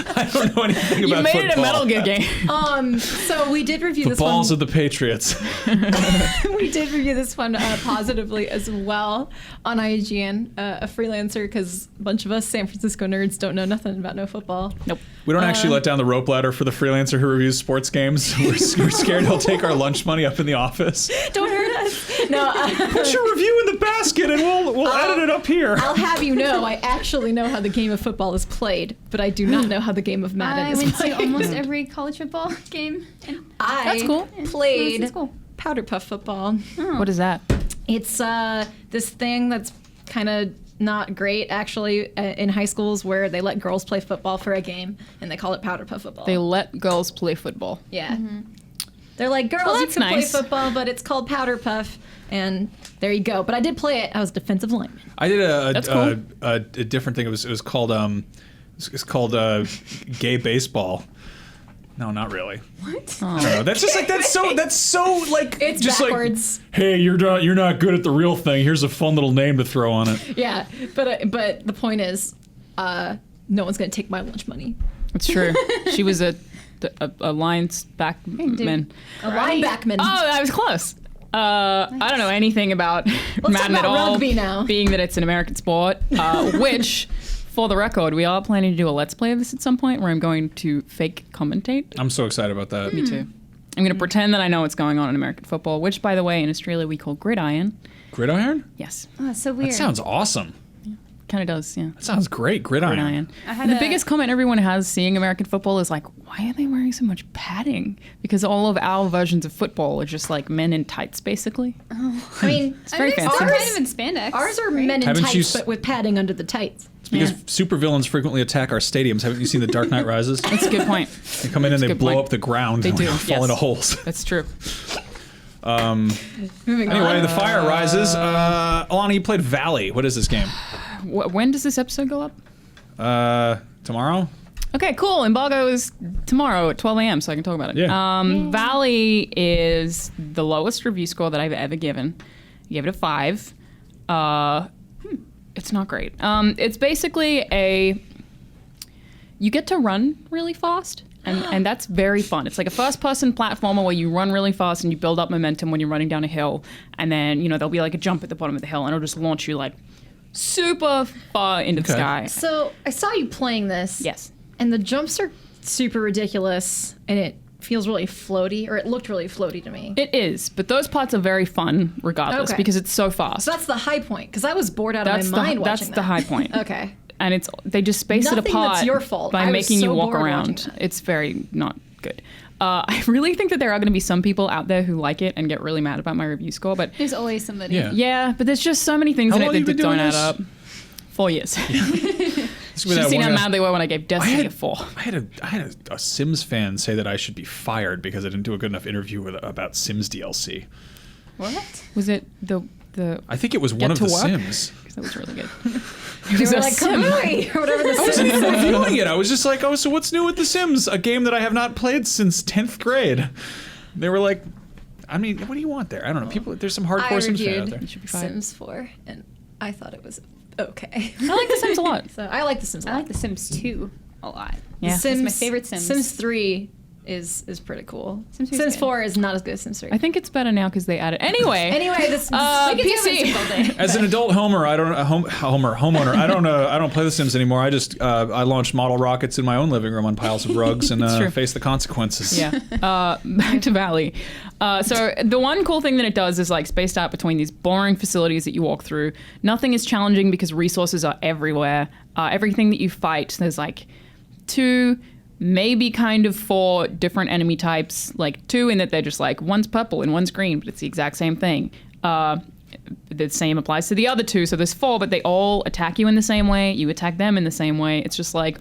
I don't know anything about football. You made it a Metal Gear game. So we did review The this balls one. of the Patriots. We did review this one positively as well on IGN, a freelancer, because a bunch of us San Francisco nerds don't know nothing about no football. Nope. We don't actually let down the rope ladder for the freelancer who reviews sports games. We're scared he'll take our lunch money up in the office. Don't hurt us. No. Put your review in the basket and we'll edit it up here. I'll have you know, I actually know how the game of football is played, but I do not know how the game of Madden I is went played. to almost every college football game. That's cool. Played That's cool. Powder Puff football. What is that? It's this thing that's kind of not great, actually, in high schools where they let girls play football for a game, and they call it Powder Puff football. They let girls play football. Yeah. They're like, girls, you that's can nice. play football, but it's called Powder Puff, and there you go. But I did play it. I was defensive lineman. I did That's cool. a different thing. It was called gay baseball. No, not really. What? I don't know. That's just like that's so like It's just backwards. like hey, you're not good at the real thing. Here's a fun little name to throw on it. Yeah, but the point is, no one's gonna take my lunch money. It's true. She was a line's backman. A linebackman. Oh, I was close. I don't know anything about talk Madden at about all. rugby now. Being that it's an American sport, which, for the record, we are planning to do a Let's Play of this at some point where I'm going to fake commentate. I'm so excited about that. Me too. I'm going to pretend that I know what's going on in American football, which, by the way, in Australia we call gridiron. Gridiron? Yes. Oh, that's so weird. That sounds awesome. Kind of does, yeah. That sounds great. Gridiron. And the biggest comment everyone has seeing American football is like, why are they wearing so much padding? Because all of our versions of football are just like men in tights, basically. Oh. I mean, it's very fancy. Kind of in spandex. Ours are men in tights, but with padding under the tights. It's because supervillains frequently attack our stadiums. Haven't you seen The Dark Knight Rises? That's a good point. They come in and they blow up the ground. They and do. Fall into holes. That's true. Anyway, the fire rises. Alana, you played Valley. What is this game? When does this episode go up? Tomorrow? Okay, cool. Embargo is tomorrow at 12 a.m., so I can talk about it. Yeah. Valley is the lowest review score that I've ever given. I gave it a 5. It's not great. It's basically you get to run really fast. And that's very fun. It's like a first-person platformer where you run really fast and you build up momentum when you're running down a hill. And then, there'll be like a jump at the bottom of the hill and it'll just launch you like super far into the sky. So I saw you playing this. Yes. And the jumps are super ridiculous and it feels really floaty, or it looked really floaty to me. It is, but those parts are very fun regardless because it's so fast. So that's the high point, because I was bored out of my mind watching That's the high point. Okay. And they just space it apart that's your fault. by making you walk around. It's very not good. I really think that there are going to be some people out there who like it and get really mad about my review score, but there's always somebody. Yeah, but there's just so many things in it that don't add up. 4 years. You should have seen how mad they were when I gave Destiny a 4. I had a Sims fan say that I should be fired because I didn't do a good enough interview about Sims DLC. What? Was it the I think it was one of the Sims. That was really good. You were like, Kamui, or whatever the Sims I wasn't reviewing it. I was just like, so what's new with The Sims? A game that I have not played since 10th grade. They were like, I mean, what do you want there? I don't know. People, there's some hardcore Sims fans out there. You should be Sims 4, and I thought it was okay. I like The Sims a lot. So I like The Sims a lot. I like The Sims 2 a lot. Yeah. It's my favorite Sims. Sims 3 is pretty cool. Sims 4 is not as good as Sims 3. I think it's better now because they added. Anyway, this PC. As an adult homeowner, I don't play The Sims anymore. I launched model rockets in my own living room on piles of rugs and face the consequences. Yeah. Back to Valley. So the one cool thing that it does is like spaced out between these boring facilities that you walk through. Nothing is challenging because resources are everywhere. Everything that you fight, there's like 2, maybe kind of 4 different enemy types, like 2 in that they're just like one's purple and one's green, but it's the exact same thing. The same applies to the other 2, so there's 4, but they all attack you in the same way. You attack them in the same way. It's just like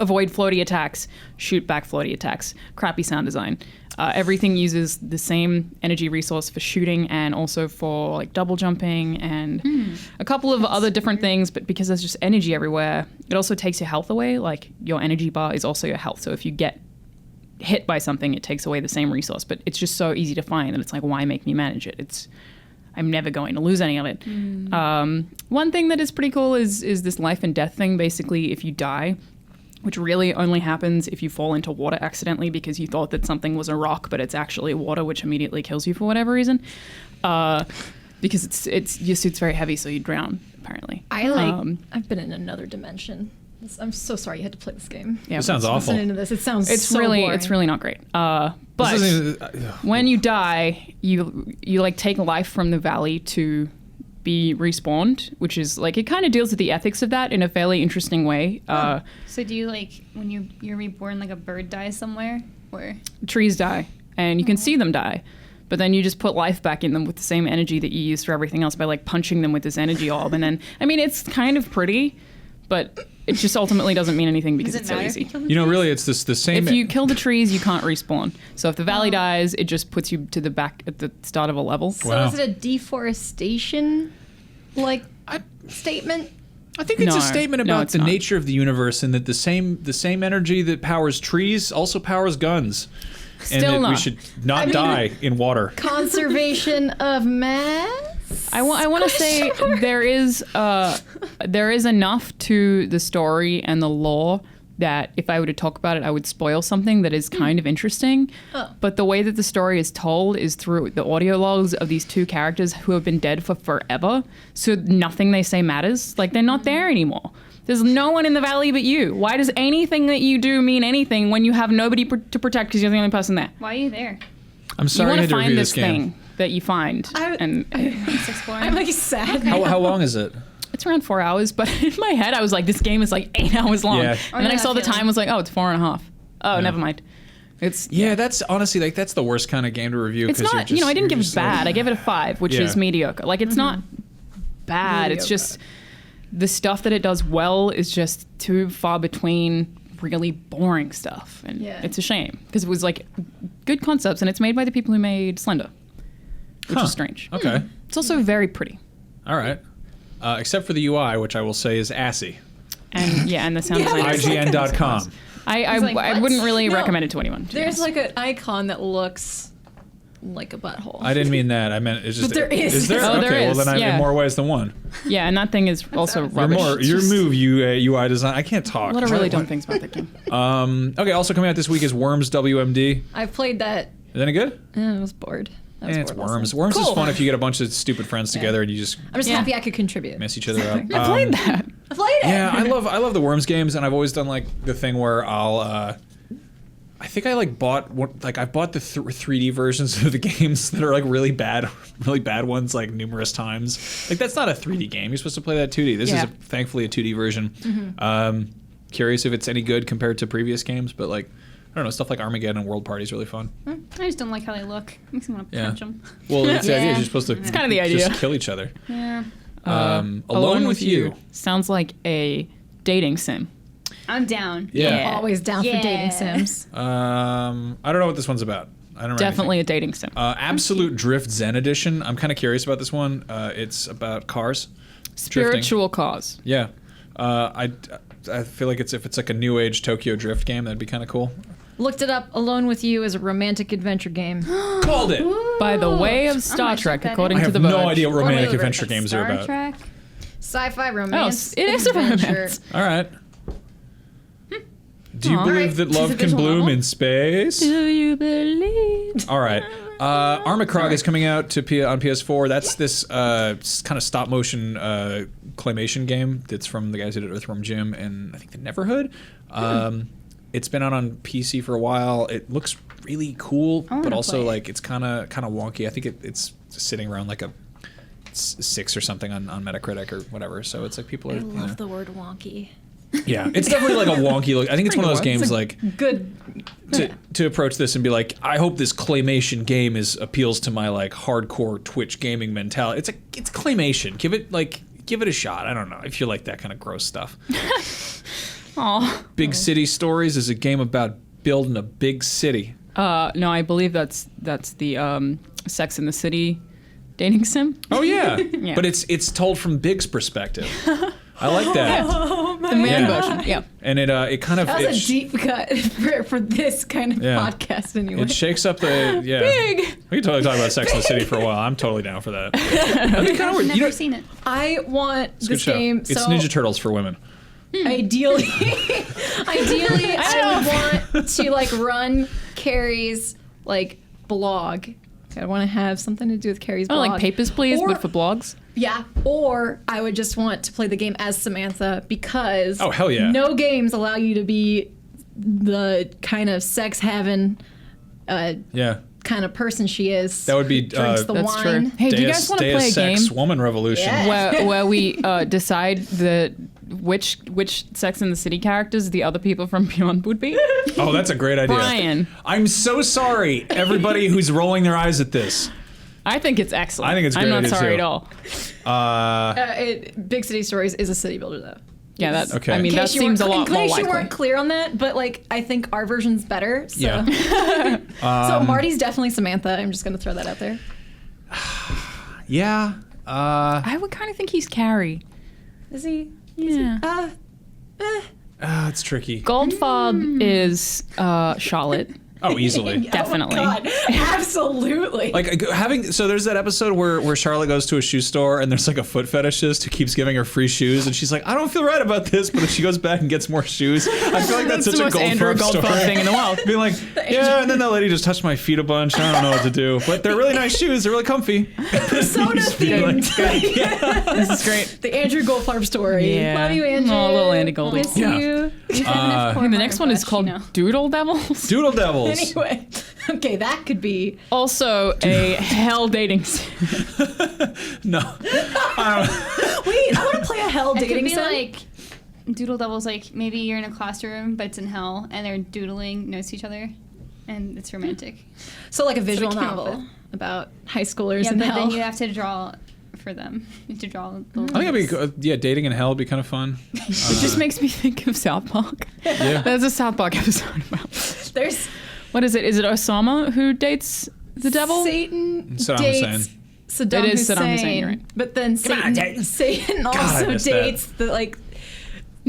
avoid floaty attacks, shoot back floaty attacks. Crappy sound design. Everything uses the same energy resource for shooting and also for like double jumping and a couple of other different things, but because there's just energy everywhere, it also takes your health away. Like your energy bar is also your health. So if you get hit by something, it takes away the same resource, but it's just so easy to find that it's like, why make me manage it? I'm never going to lose any of it. One thing that is pretty cool is this life and death thing. Basically, if you die, which really only happens if you fall into water accidentally because you thought that something was a rock, but it's actually water, which immediately kills you for whatever reason. Because your suit's very heavy, so you drown, apparently. I've been in another dimension. I'm so sorry you had to play this game. Yeah, it sounds awful. Listening to this, it sounds it's so really boring. It's really not great. But when you die, you like take life from the valley to be respawned, which is like, it kind of deals with the ethics of that in a fairly interesting way. So do you like when you're reborn, like a bird dies somewhere, or trees die and you can see them die, but then you just put life back in them with the same energy that you use for everything else by like punching them with this energy orb, and then it's kind of pretty, but it just ultimately doesn't mean anything because it's so easy. Really, it's the same. If you kill the trees, you can't respawn. So if the valley dies, it just puts you to the back at the start of a level. So is it a deforestation statement? I think it's a statement about the nature of the universe, and that the same energy that powers trees also powers guns. Still and that not. we should not die in water. Conservation of mass? I want to say there is enough to the story and the lore that if I were to talk about it, I would spoil something that is kind of interesting. But the way that the story is told is through the audio logs of these 2 characters who have been dead for forever. So nothing they say matters. Like, they're not there anymore. There's no one in the valley but you. Why does anything that you do mean anything when you have nobody to protect because you're the only person there? Why are you there? I'm sorry, I had to review this game. Thing that you find. I'm like sad. How long is it? it's around 4 hours. But in my head, I was like, this game is like 8 hours long. Yeah. And then I saw the time, was like, oh, it's 4.5. Oh, never mind. It's that's honestly like that's the worst kind of game to review. It's not. Just, I didn't give it like, bad. I gave it a 5, which is mediocre. Like it's not bad. Mediocre. It's just the stuff that it does well is just too far between really boring stuff, and it's a shame because it was like good concepts, and it's made by the people who made Slender, which is strange. Okay. It's also very pretty. All right. Except for the UI, which I will say is assy. And and the sound design. IGN.com. I wouldn't really recommend it to anyone. There's like an icon that looks like a butthole. I didn't mean that. I meant it's just. But there is. Is there? Oh, okay. there is, Well, then I'm in more ways than one. Yeah, and that thing is also rubbish. Your move, UI design. I can't talk. A lot of really dumb things about that game. Okay. Also coming out this week is Worms WMD. I've played that. Is that any good? I was bored. It's Worms. Worms is fun if you get a bunch of stupid friends together and you just. I'm just happy I could contribute. Mess each other up. I played that. I played it. Yeah, I love the Worms games, and I've always done like the thing where I'll. I think I bought I bought the 3D versions of the games that are like really bad ones like numerous times. Like that's not a 3D game. You're supposed to play that 2D. This is thankfully a 2D version. Curious if it's any good compared to previous games, but like I don't know, stuff like Armageddon and World Party is really fun. I just don't like how they look. Makes me want to punch them. Well, it's the idea. You're supposed to. It's kind of the idea. Just kill each other. Yeah. Alone with You sounds like a dating sim. I'm down. Yeah. I'm always down for dating sims. I don't know what this one's about. I don't know. Definitely a dating sim. Absolute Drift Zen Edition. I'm kind of curious about this one. It's about cars. Spiritual cause. Yeah. I feel like if it's like a new age Tokyo Drift game, that'd be kind of cool. Looked it up. Alone with You is a romantic adventure game. Called it. By the way of Star Trek, according I to have The Verge. no idea what romantic Or adventure games are about. Star Trek. Sci-fi romance. It is a adventure. romance. All right. Do you believe that love can bloom in space? Do you believe? All right. Armacrog is coming out on PS4. That's this kind of stop motion claymation game that's from the guys who did Earthworm Jim and I think the Neverhood. It's been out on PC for a while. It looks really cool, but also like it's kind of wonky. I think it's sitting around like a 6 or something on Metacritic or whatever. So it's like people are. I love the word wonky. Yeah, it's definitely like a wonky look. I think it's one of those games like Good. to approach this and be like, I hope this claymation game appeals to my like hardcore Twitch gaming mentality. It's claymation. Give it a shot. I don't know. I feel like that kind of gross stuff. Aw. Big City Stories is a game about building a big city. No, I believe that's the Sex in the City dating sim. Oh yeah, Yeah. But it's told from Big's perspective. I like that. The man version. Yeah. And it kind of That was a deep cut for this kind of podcast anyway. It shakes up the Big. We can totally talk about Sex and the City for a while. I'm totally down for that. That'd be kind of weird. Never seen it. I want It's a good this show. game. It's So Ninja Turtles for women. ideally, I would want to like run Carrie's like blog. I want to have something to do with Carrie's Oh, blog. like Papers, Please, Or- but for blogs. Yeah, or I would just want to play the game as Samantha because Oh, hell yeah. no games allow you to be the kind of sex having Yeah. kind of person she is. That would be drinks the That's wine. true. Hey, do you guys want to play a game Sex Woman Revolution. Yeah. where we decide which Sex in the City characters the other people from Beyond would be? Oh, that's a great idea. Brian. I'm so sorry, everybody who's rolling their eyes at this. I think it's excellent. I think it's a great I'm not idea, sorry too. at all. Big City Stories is a city builder though. Yeah, that's Okay. I mean, In that case you seems a weren't- lot more In case you likely. weren't clear on that, but like I think our version's better. So. Yeah. So Marty's definitely Samantha. I'm just gonna throw that out there. Yeah. I would kind of think he's Carrie. Is he? Yeah. It's tricky. Goldfarb is Charlotte. Oh, easily. Definitely. Oh my God. Absolutely. Like so there's that episode where Charlotte goes to a shoe store and there's like a foot fetishist who keeps giving her free shoes and she's like, I don't feel right about this, but then she goes back and gets more shoes. I feel like that's such the a most Andrew Goldfarb Goldfarb story. thing in the world. Being like, yeah, and then that lady just touched my feet a bunch. I don't know what to do, but they're really nice shoes. They're really comfy. Persona themed. This is great. The Andrew Goldfarb story. Yeah. Love you, Andrew. Oh, little Andy Goldie. Miss Yeah. you. And the next one is called Doodle Devils. Doodle Devils. levels. Anyway, okay, that could be Also, a hell dating No. Wait, I want to play a hell It could dating be sim. like doodle doubles. Like maybe you're in a classroom, but it's in hell, and they're doodling notes to each other, and it's romantic. So like a visual came up novel with. about high schoolers Yeah, in but hell. then you have to draw for them. You have to draw. The I think it'd be good. Yeah, dating in hell would be kind of fun. It just makes me think of South Park. Yeah. There's a South Park episode about. There's What is it? Is it Osama who dates the devil? Satan Saddam dates Hussein. Saddam It is Hussein, Saddam Hussein, you're right. but then Satan I also missed that. dates the like.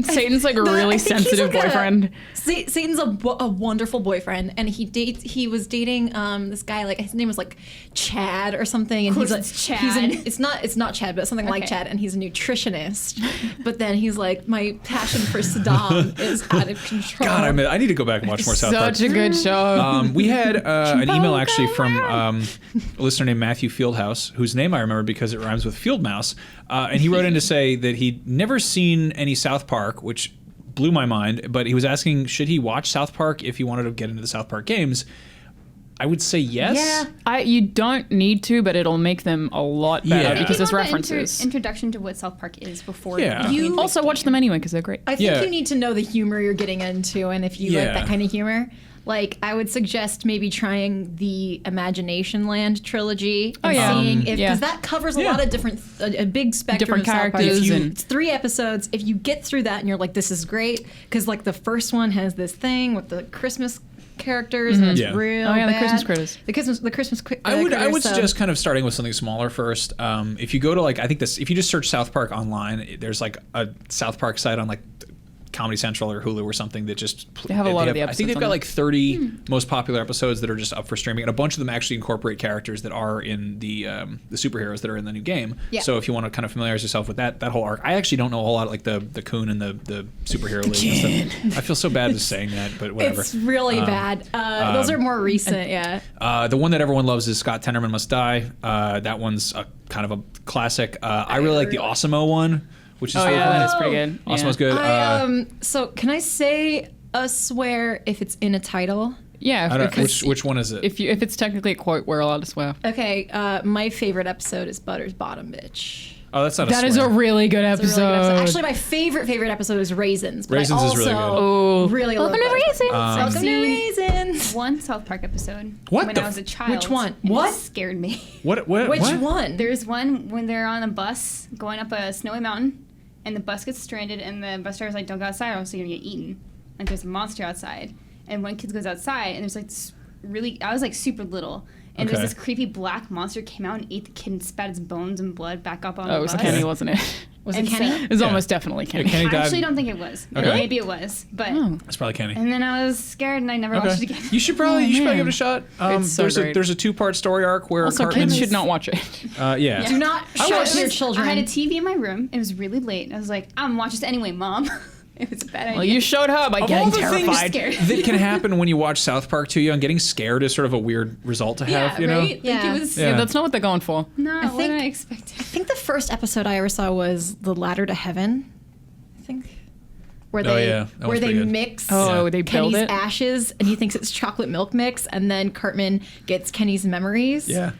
Satan's like a No, really I think he's sensitive like boyfriend. Satan's a wonderful boyfriend, and he was dating this guy, like his name was like Chad or something, and Of course he's like it's Chad. it's not Chad, but something like Okay. Chad, and he's a nutritionist. But then he's like, my passion for Saddam is out of control. God, I need to go back and watch more South Park. Such a good show. We had an email actually from a listener named Matthew Fieldhouse, whose name I remember because it rhymes with field mouse. And he wrote in to say that he'd never seen any South Park, which blew my mind. But he was asking, should he watch South Park if he wanted to get into the South Park games? I would say yes. Yeah. You don't need to, but it'll make them a lot better Yeah. because You there's want the references. introduction to what South Park is before Yeah. you Also watch them anyway because they're great. I think Yeah. you need to know the humor you're getting into, and if you like Yeah. that kind of humor. Like, I would suggest maybe trying the Imagination Land trilogy and seeing if, yeah. because that covers a Yeah. lot of different, a big spectrum Different of South Park. characters and- It's 3 episodes. If you get through that and you're like, this is great, because like the first one has this thing with the Christmas characters and it's Yeah. real Oh, yeah, the bad. Christmas critters. The Christmas I would critters, so- suggest kind of starting with something smaller first. If you go to like if you just search South Park online, there's like a South Park site on like Comedy Central or Hulu or something that just They have a lot of the I think episodes they've on got there. like 30 most popular episodes that are just up for streaming, and a bunch of them actually incorporate characters that are in the superheroes that are in the new game. Yeah. So if you want to kind of familiarize yourself with that whole arc, I actually don't know a whole lot like the Coon and the superhero league and stuff. I feel so bad with saying that, but whatever. It's really bad. Those are more recent, yeah. The one that everyone loves is Scott Tenorman Must Die. That one's a kind of a classic. I really like the Awesemo one, which is Oh really yeah, fun. that's pretty good. Awesemo's Yeah. good. So can I say a swear if it's in a title? Yeah, I don't, because which one is it? if it's technically a quote, we're allowed to swear. Okay, my favorite episode is Butter's Bottom Bitch. Oh, that's not a That is swear. a really good It's a episode. really good episode. Actually, my favorite episode is Raisins. But Raisins I is also really good. Oh. really love Welcome to Butter's Raisins. Bottom. Welcome to seen- Raisins. one South Park episode What when the I was a child. Which one? and What? It scared me. What? Which what? one? There's one when they're on a bus going up a snowy mountain, and the bus gets stranded, and the bus driver's like, "Don't go outside, or else you're gonna get eaten." Like there's a monster outside, and one kid goes outside, and there's like this I was like super little, and Okay. there's this creepy black monster came out and ate the kid and spat its bones and blood back up on Oh, it the was bus. Kenny, wasn't it? Was And it Kenny? so- It was Yeah. almost definitely Kenny. Kenny I died. actually don't think it was. Okay. Maybe it was, but Oh. That's probably Kenny. and then I was scared and I never watched it again. You should probably man. give it a shot. It's so great. There's a 2-part story arc where Also, Cartman. kids should not watch it. Yeah. Do not I show it watched to your this- children. I had a TV in my room. It was really late. I was like, I'm gonna watch this anyway, Mom. It was a bad idea. Well, you showed her by Of all getting the terrified. things that can happen when you watch South Park too young, getting scared is sort of a weird result to have. You know. right? Yeah. Like it was Yeah. Yeah, that's not what they're going for. not what think- I expected. I think the first episode I ever saw was The Ladder to Heaven. I think. Where Oh, they yeah. That where one's they pretty good. mix Oh, they build Kenny's it. ashes and he thinks it's chocolate milk mix, and then Cartman gets Kenny's memories. Yeah.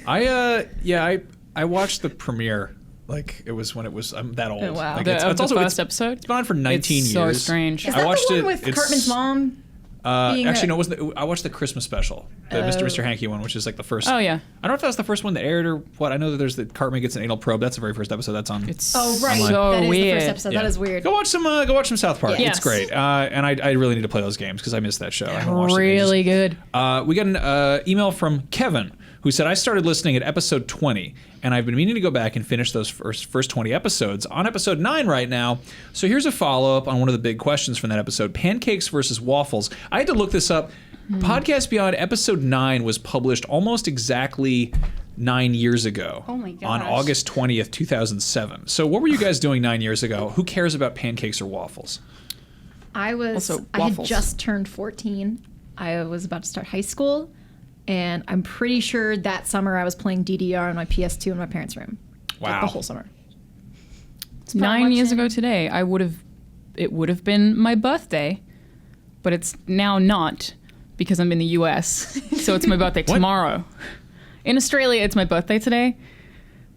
I watched the premiere. Like it was when it was. I'm that old. Oh, wow. Like, The, it's of the also first it's episode. been on for 19 it's years. so strange. Is I that watched the one it- with it's- Cartman's mom? being Actually, a- no, it wasn't. I watched the Christmas special, the Mr. Hanky one, which is like the first. Oh yeah, I don't know if that was the first one that aired or what. I know that there's the Cartman gets an anal probe. That's the very first episode. That's on. it's Oh right, so that is weird. the first episode. Yeah. That is weird. Go watch some South Park. Yeah. It's Yes. great. And I really need to play those games because I missed that show. I haven't watched it in Really ages. good. We got an email from Kevin who said, I started listening at episode 20, and I've been meaning to go back and finish those first 20 episodes. On episode 9 right now. So here's a follow-up on one of the big questions from that episode, pancakes versus waffles. I had to look this up. Podcast Beyond episode 9 was published almost exactly 9 years ago. Oh my On gosh. August 20th, 2007. So what were you guys doing 9 years ago? Who cares about pancakes or waffles? I was. Also, I had waffles. just turned 14. I was about to start high school, and I'm pretty sure that summer I was playing DDR on my PS2 in my parents' room. Like, Wow. the whole summer. 9 years watching- ago today, it would have been my birthday, but it's now not because I'm in the US. So it's my birthday tomorrow. In Australia, it's my birthday today.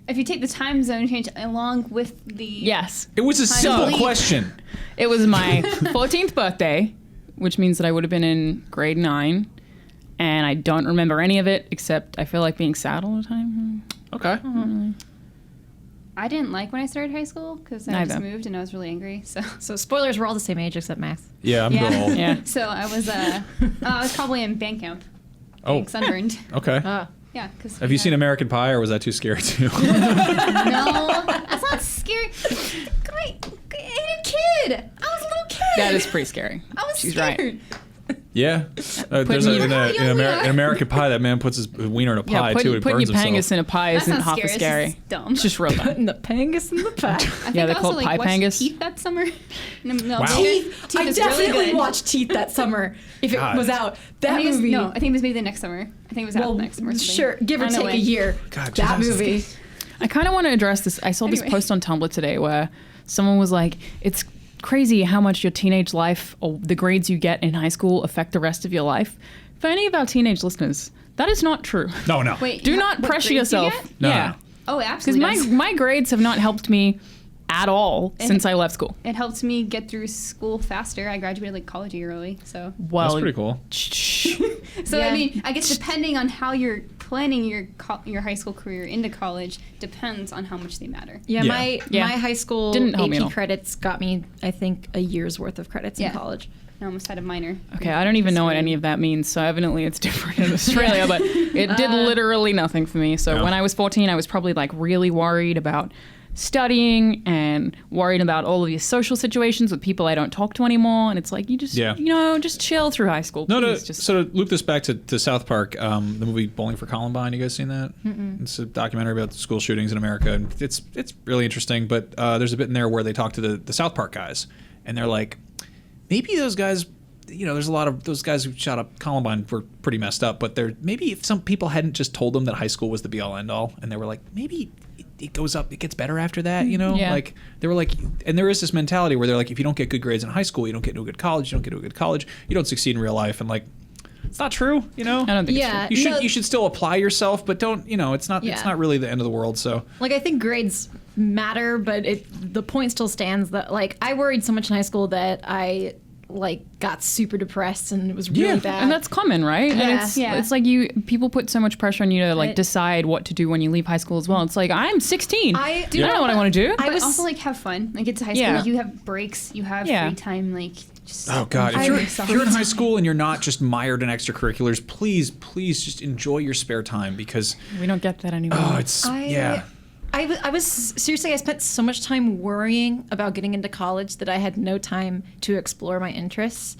If you take the time zone change along with the... Yes. It was a simple question. It was my 14th birthday, which means that I would have been in grade 9. And I don't remember any of it, except I feel like being sad all the time. Okay. I didn't like when I started high school because I just moved and I was really angry. So spoilers, we're all the same age except Max. Yeah, I'm old. Yeah. So I was probably in band camp. Being sunburned. Okay. Yeah. Cause Have you seen American Pie, or was that too scary too? No, that's not scary. I ain't a kid. I was a little kid. That is pretty scary. I was She's scared. right. Yeah. There's in American Pie, that man puts his wiener in a pie too. And putting burns your pangus himself. in a pie That's isn't not half scary. as scary. It's just dumb. It's just real bad. Putting the pangus in the pie. I think Yeah, they I call also it pie watched pangus. Teeth that summer. No, Wow. Teeth I is definitely really good. watched Teeth that summer if it God. was out. I That think movie. I think it was maybe the next summer. I think it was out the next summer. or something. Sure, give or On the take way. a year. God, that 2000. movie. I kind of want to address this. I saw this Anyway. post on Tumblr today where someone was like, it's crazy how much your teenage life or the grades you get in high school affect the rest of your life. For any of our teenage listeners, that is not true. No. Wait, Do you not what pressure grades you yourself. get? No, Yeah. no. Oh, it Because absolutely does. my grades have not helped me at all since I left school. It helped me get through school faster. I graduated like college a year early, so. Well, That's pretty cool. So Yeah. I mean, I guess depending on how you're planning your high school career into college depends on how much they matter. Yeah, Yeah. my high school Didn't help me at all. AP credits got me, I think, a year's worth of credits in college. I almost had a minor. Okay, I don't even know what any of that means, so evidently it's different in Australia, but it did literally nothing for me. So No. when I was 14, I was probably like really worried about studying and worried about all of your social situations with people I don't talk to anymore. And it's like, you just, just chill through high school. Please. So to loop this back to South Park, the movie Bowling for Columbine, you guys seen that? It's a documentary about school shootings in America, and it's really interesting, but there's a bit in there where they talk to the South Park guys, and they're like, maybe those guys, there's a lot of those guys who shot up Columbine were pretty messed up, but maybe if some people hadn't just told them that high school was the be-all, end-all, and they were like, maybe it goes up, it gets better after that, Yeah. Like, they were like, and there is this mentality where they're like, if you don't get good grades in high school, you don't get into a good college, you don't succeed in real life, and like, it's not true, I don't think it's true. You should still apply yourself, but don't, it's not really the end of the world, so. Like, I think grades matter, but the point still stands that, like, I worried so much in high school that I, like, got super depressed and it was really bad. And that's common, right? Yeah. And it's like people put so much pressure on you to like decide what to do when you leave high school as well. It's like, I'm 16. I don't know what I want to do. I was also like have fun. Like, it's high school. Yeah. Like, you have breaks. You have free time. Like, just Oh God! enjoy If yourself. you're in high school and you're not just mired in extracurriculars, please just enjoy your spare time, because we don't get that anymore. oh, it's yeah. I was seriously, I spent so much time worrying about getting into college that I had no time to explore my interests.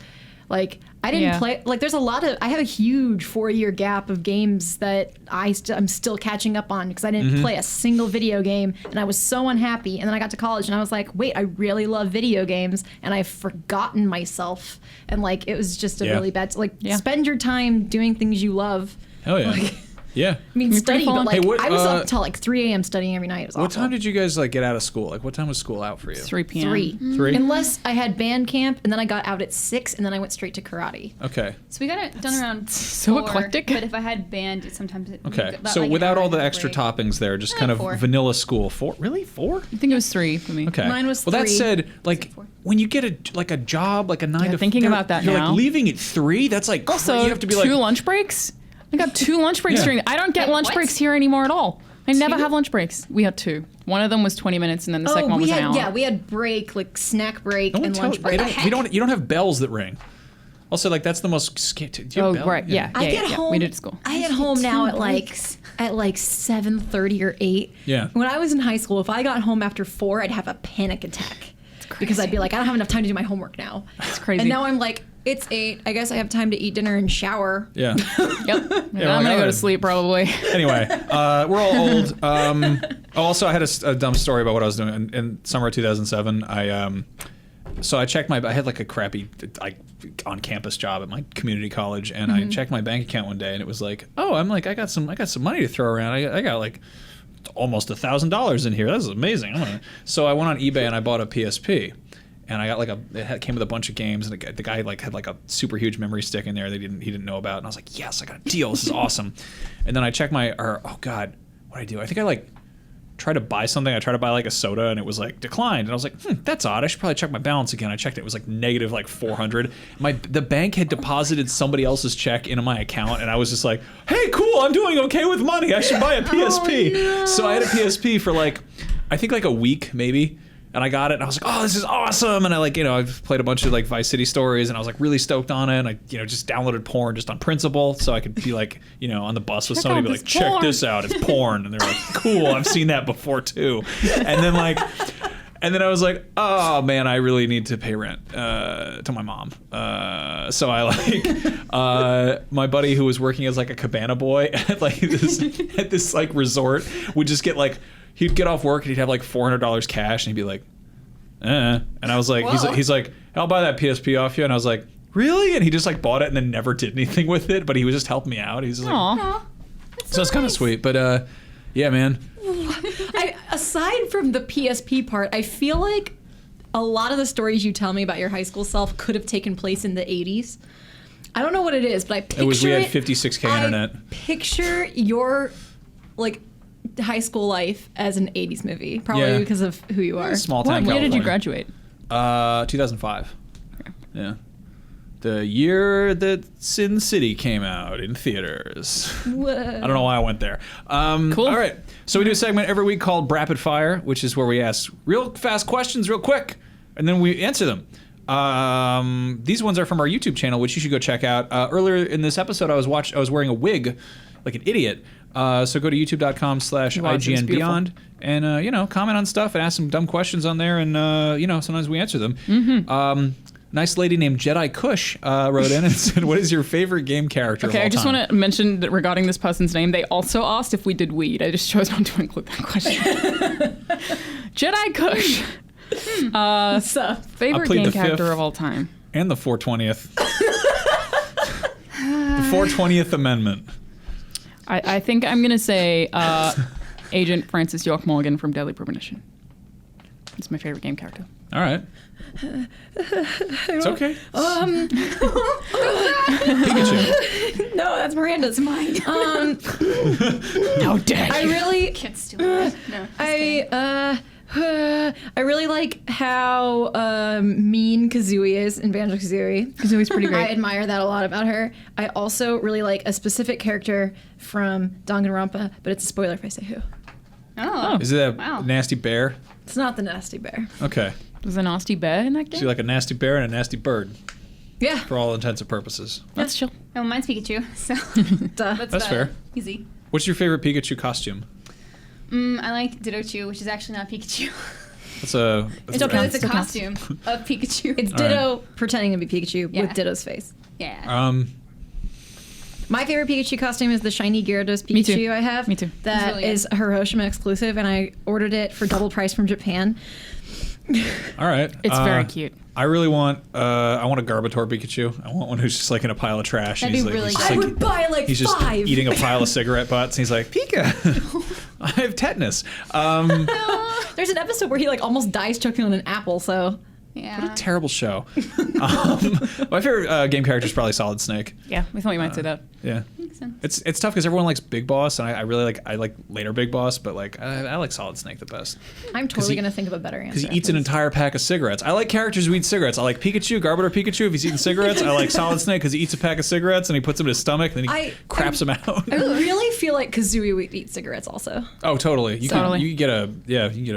Like, I didn't play, like, I have a huge 4-year gap of games that I'm still catching up on because I didn't play a single video game, and I was so unhappy. And then I got to college and I was like, wait, I really love video games, and I've forgotten myself. And like, it was just a really bad, spend your time doing things you love. Hell yeah. Like, Yeah. I mean, study, but like, Hey, I was up till like 3 a.m. studying every night. It was What awful. time did you guys like get out of school? Like, what time was school out for you? 3 p.m. 3. Unless I had band camp, and then I got out at 6, and then I went straight to karate. Okay. So we got it done around so 4, eclectic. But if I had band, sometimes it Okay. about, So like, an without hour all the and a extra break. toppings there, just kind of 4. vanilla school. 4? Really? 4? I think it was 3 for me. Okay. Mine was Well, that 3. said, like, when you get a job, like a 9 to 5. thinking about that you're now. like leaving at 3. That's like Also, you have to be 2 like lunch breaks. I got 2 lunch breaks during. I don't get Wait, lunch what? breaks here anymore at all. I never 2? have lunch breaks. We had 2. One of them was 20 minutes, and then the second one was an hour. Yeah, we had break, like snack break No one and tell- lunch break. You don't have bells that ring. Also, like, that's the most. Do you have bells? right. Yeah. I get home. We did at school. I get home now at like 7:30 or 8. Yeah. When I was in high school, if I got home after 4, I'd have a panic attack because I'd be like, I don't have enough time to do my homework now. It's crazy. And now I'm like, it's 8. I guess I have time to eat dinner and shower. Yeah. Yep. like, I'm gonna go to sleep probably. Anyway, we're all old. Also, I had a dumb story about what I was doing in summer of 2007. So I checked I had like a crappy on-campus job at my community college, and I checked my bank account one day, and it was like, oh, I got some money to throw around. I got like almost $1,000 in here. This is amazing. So I went on eBay and I bought a PSP. and I got like it came with a bunch of games, and the guy like had like a super huge memory stick in there that he didn't know about, and I was like, yes, I got a deal. This is awesome. And then I checked oh God, what did I do? I think I like tried to buy something. I tried to buy like a soda, and it was like declined. And I was like, that's odd. I should probably check my balance again. I checked it. It was like negative like 400. The bank had deposited somebody else's check into my account, and I was just like, hey, cool, I'm doing okay with money. I should buy a PSP. No. So I had a PSP for like, I think like a week maybe. And I got it, and I was like, oh, this is awesome. And I like, I've played a bunch of like Vice City Stories, and I was like really stoked on it. And I, just downloaded porn just on principle, so I could be like, on the bus with somebody, be like, check this out, it's porn. And they're like, cool, I've seen that before too. And then I was like, oh man, I really need to pay rent to my mom. So I my buddy who was working as like a cabana boy at this like resort would just get like, he'd get off work and he'd have like $400 cash, and he'd be like, And I was like, he's like, I'll buy that PSP off you. And I was like, really? And he just like bought it and then never did anything with it, but he was just helping me out. He's like, aww. So it's kind of sweet, but yeah, man. Aside from the PSP part, I feel like a lot of the stories you tell me about your high school self could have taken place in the 80s. I don't know what it is, but I picture we had 56K internet. I picture your like high school life as an 80s movie, probably because of who you are. Small town California. When did you graduate? 2005. Okay. Yeah. The year that Sin City came out in theaters. Whoa. I don't know why I went there. Cool. All right. So we do a segment every week called Rapid Fire, which is where we ask real fast questions real quick, and then we answer them. These ones are from our YouTube channel, which you should go check out. Earlier in this episode, I was wearing a wig like an idiot. So go to youtube.com/IGNBeyond and, comment on stuff and ask some dumb questions on there. And, sometimes we answer them. Mm-hmm. Nice lady named Jedi Kush wrote in and said, what is your favorite game character of all I just time? want to mention that regarding this person's name, they also asked if we did weed. I just chose not to include that question. Jedi Kush. Favorite game character of all time. And the 420th. The 420th Amendment. I think I'm going to say Agent Francis York Morgan from Deadly Premonition. It's my favorite game character. All right. It's okay. Pikachu. No, that's Miranda's. Mine. How dare you? I really Can't steal it. No. I really like how mean Kazooie is in Banjo-Kazooie. Kazooie's pretty great. I admire that a lot about her. I also really like a specific character from Danganronpa, but it's a spoiler if I say who. Oh. Is it that nasty bear? It's not the nasty bear. Okay. Was a nasty bear in that game? So you like a nasty bear and a nasty bird. Yeah. For all intents and purposes. That's chill. No, mine's Pikachu, so That's fair. Easy. What's your favorite Pikachu costume? I like Ditto-Chew, which is actually not Pikachu. It's a costume of Pikachu. It's Ditto pretending to be Pikachu with Ditto's face. Yeah. My favorite Pikachu costume is the shiny Gyarados Pikachu I have. Me too. That really is Hiroshima exclusive, and I ordered it for double price from Japan. All right. It's very cute. I really want I want a Garbator Pikachu. I want one who's just like in a pile of trash. That'd be really good. I would buy like he's 5. Just eating a pile of cigarette butts, and he's like, Pika, I have tetanus. There's an episode where he like almost dies choking on an apple, so... Yeah. What a terrible show. My favorite game character is probably Solid Snake. Yeah, we thought you might say that. Yeah. Makes sense. It's tough because everyone likes Big Boss, and I really like later Big Boss, but like I like Solid Snake the best. I'm totally gonna think of a better answer. Because he eats an entire pack of cigarettes. I like characters who eat cigarettes. I like Pikachu, Garbator Pikachu if he's eating cigarettes. I like Solid Snake because he eats a pack of cigarettes and he puts them in his stomach and then he craps them out. I really feel like Kazooie would eat cigarettes also. Oh, totally. You can get a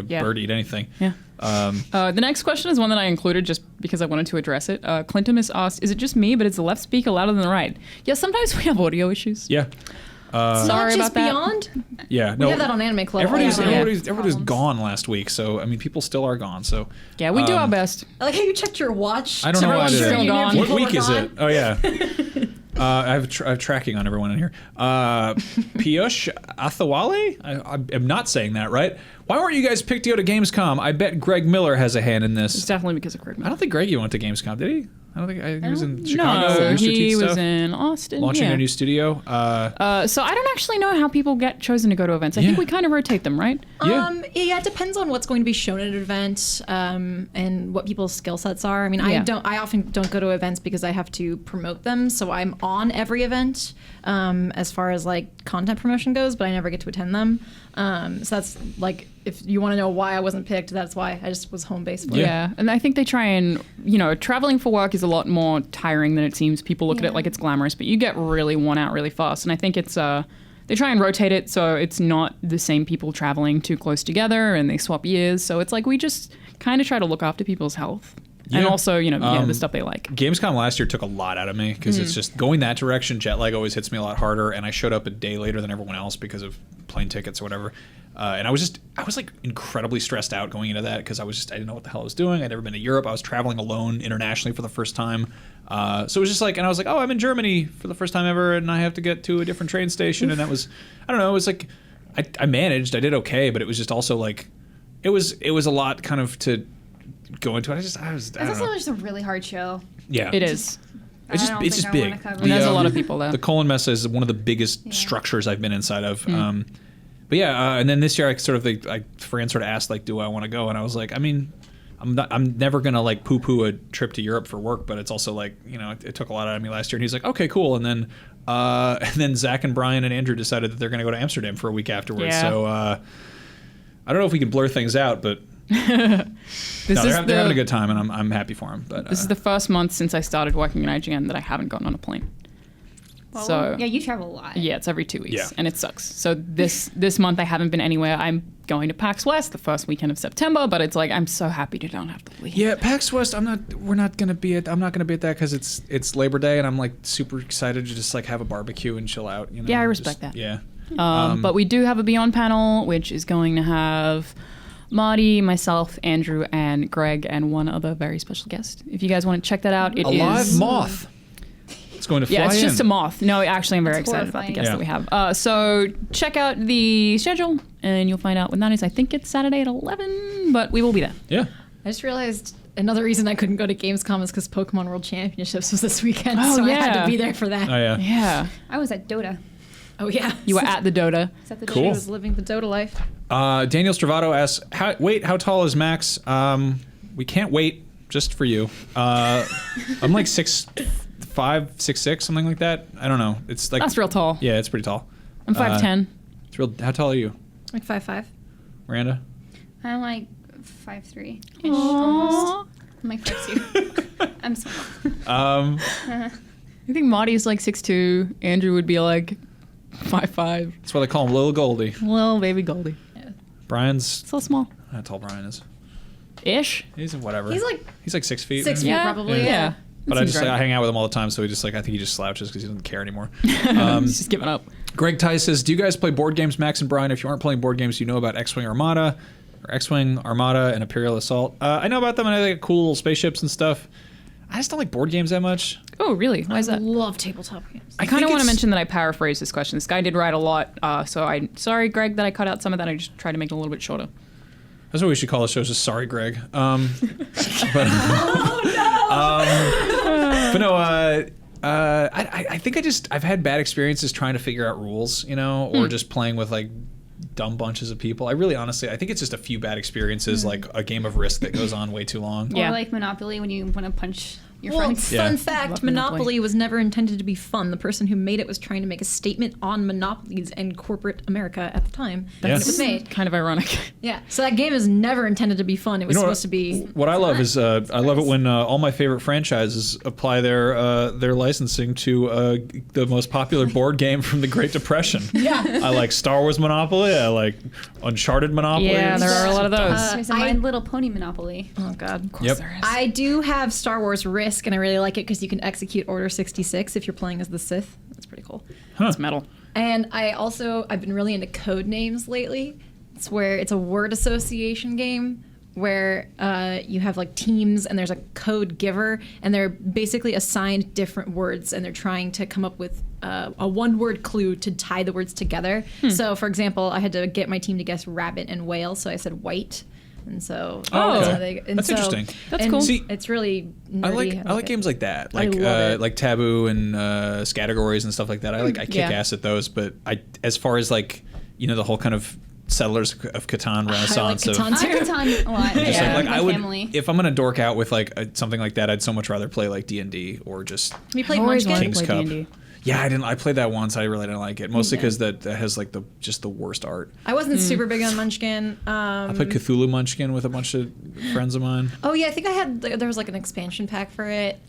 bird eat anything. Yeah. The next question is one that I included just because I wanted to address it. Clinton has asked, is it just me, but is the left speaker louder than the right? Yeah, sometimes we have audio issues. Yeah. Sorry about that. Beyond? Yeah. No, we have that on Anime Club. Everybody's gone last week, so I mean, people still are gone. So yeah, we do our best. I like how you checked your watch. I don't know why I did still gone. What week is it? Oh yeah. I have tracking on everyone in here. Piyush Athawale? I'm not saying that right. Why weren't you guys picked to go to Gamescom? I bet Greg Miller has a hand in this. It's definitely because of Greg Miller. I don't think Greggy went to Gamescom, did he? I think he was in Chicago. No, Rooster he Teeth was stuff, in Austin. launching yeah. a new studio. So I don't actually know how people get chosen to go to events. I think we kind of rotate them, right? Yeah. Yeah, it depends on what's going to be shown at an event and what people's skill sets are. I mean, I often don't go to events because I have to promote them, so I'm on every event as far as like content promotion goes, but I never get to attend them. So that's like, if you want to know why I wasn't picked, that's why I just was home based for it. Yeah, and I think they try and, traveling for work is a lot more tiring than it seems. People look at it like it's glamorous, but you get really worn out really fast. And I think it's, they try and rotate it so it's not the same people traveling too close together and they swap years. So it's like we just kind of try to look after people's health. Yeah. And also, the stuff they like. Gamescom last year took a lot out of me because it's just going that direction. Jet lag always hits me a lot harder, and I showed up a day later than everyone else because of plane tickets or whatever. And I was like incredibly stressed out going into that because I didn't know what the hell I was doing. I'd never been to Europe. I was traveling alone internationally for the first time. So it was just like, and I was like, oh, I'm in Germany for the first time ever, and I have to get to a different train station. And that was, I don't know, it was like, I managed, I did okay, but it was just also like, it was a lot kind of to go into it. It's also just a really hard show. Yeah. It is. It's just big. And there's a lot of people there. The colon mesa is one of the biggest structures I've been inside of. But and then this year Fran sort of asked like, do I want to go? And I was like, I mean, I'm never gonna like poo-poo a trip to Europe for work, but it's also like, it took a lot out of me last year. And he's like, okay, cool. And then Zach and Brian and Andrew decided that they're gonna go to Amsterdam for a week afterwards. Yeah. So I don't know if we can blur things out, but they're having a good time, and I'm happy for them. But this is the first month since I started working in IGN that I haven't gotten on a plane. Well, so yeah, you travel a lot. Yeah, it's every 2 weeks, and it sucks. So this month I haven't been anywhere. I'm going to PAX West the first weekend of September, but it's like I'm so happy to not have to leave. Yeah, PAX West. I'm not gonna be at that because it's Labor Day, and I'm like super excited to just like have a barbecue and chill out. Yeah, I respect that. Yeah. But we do have a Beyond panel, which is going to have Marty, myself, Andrew, and Greg, and one other very special guest. If you guys want to check that out, it is a live moth. It's going to fly in. Yeah, it's just a moth. No, actually, I'm very excited about the guest that we have. So check out the schedule, and you'll find out when that is. I think it's Saturday at 11, but we will be there. Yeah. I just realized another reason I couldn't go to Gamescom is because Pokemon World Championships was this weekend, so I had to be there for that. Oh, yeah. Yeah. I was at Dota. Oh, yeah. You were at the Dota. Cool. She was living the Dota life. Daniel Stravato asks, how tall is Max? We can't wait just for you. I'm like 6'5", 6'6", something like that. I don't know. It's like that's real tall. Yeah, it's pretty tall. I'm 5'10". It's real. How tall are you? Like 5'5". Miranda? I'm like 5'3". Almost. I'm like 5'2". I'm small. I think Marty's like 6'2". Andrew would be like 5'5". That's why they call him Little Goldie. Little baby Goldie. Yeah. Brian's so small. How tall Brian is? Ish. He's whatever. He's like 6 feet. 6 feet probably. Yeah. But I hang out with him all the time, so I think he just slouches because he doesn't care anymore. He's just giving up. Greg Tice says, do you guys play board games, Max and Brian? If you aren't playing board games, you know about X-Wing Armada, and Imperial Assault. I know about them, and I like cool spaceships and stuff. I just don't like board games that much. Oh, really? Why is that? I love tabletop games. I kind of want to mention that I paraphrased this question. This guy did write a lot, so I'm sorry, Greg, that I cut out some of that. I just tried to make it a little bit shorter. That's what we should call the show, just Sorry, Greg. But no, I think I've had bad experiences trying to figure out rules, or just playing with like dumb bunches of people. I think it's just a few bad experiences, like a game of Risk that goes on way too long. Or like Monopoly when you want to punch your friends. Fun fact, Monopoly was never intended to be fun. The person who made it was trying to make a statement on monopolies and corporate America at the time that it was made. Kind of ironic. Yeah, so that game is never intended to be fun. It was supposed to be what I love is I love it when all my favorite franchises apply their licensing to the most popular board game from the Great Depression. Yeah. I like Star Wars Monopoly. I like Uncharted Monopoly. Yeah, there are a lot of those. There's a My Little Pony Monopoly. Oh, God. Of course there is. I do have Star Wars Risk, and I really like it because you can execute Order 66 if you're playing as the Sith. That's pretty cool. It's metal. And I've been really into code names lately. It's a word association game where you have like teams and there's a code giver, and they're basically assigned different words, and they're trying to come up with a one-word clue to tie the words together. So, for example, I had to get my team to guess rabbit and whale, so I said white. and so that's interesting. That's cool. See, it's really nerdy. I like games like that, I love it. like Taboo and Scattergories and stuff like that. I kick ass at those, but as far as like the whole kind of Settlers of Catan renaissance I like Catan a lot. Just like I would, family. if I'm gonna dork out with like something like that, I'd so much rather play like D&D or just Have you played Munchkin? King's Cup. Yeah, I played that once. I really didn't like it, mostly because that has like the worst art. I wasn't super big on Munchkin. I played Cthulhu Munchkin with a bunch of friends of mine. Oh yeah, I think there was like an expansion pack for it.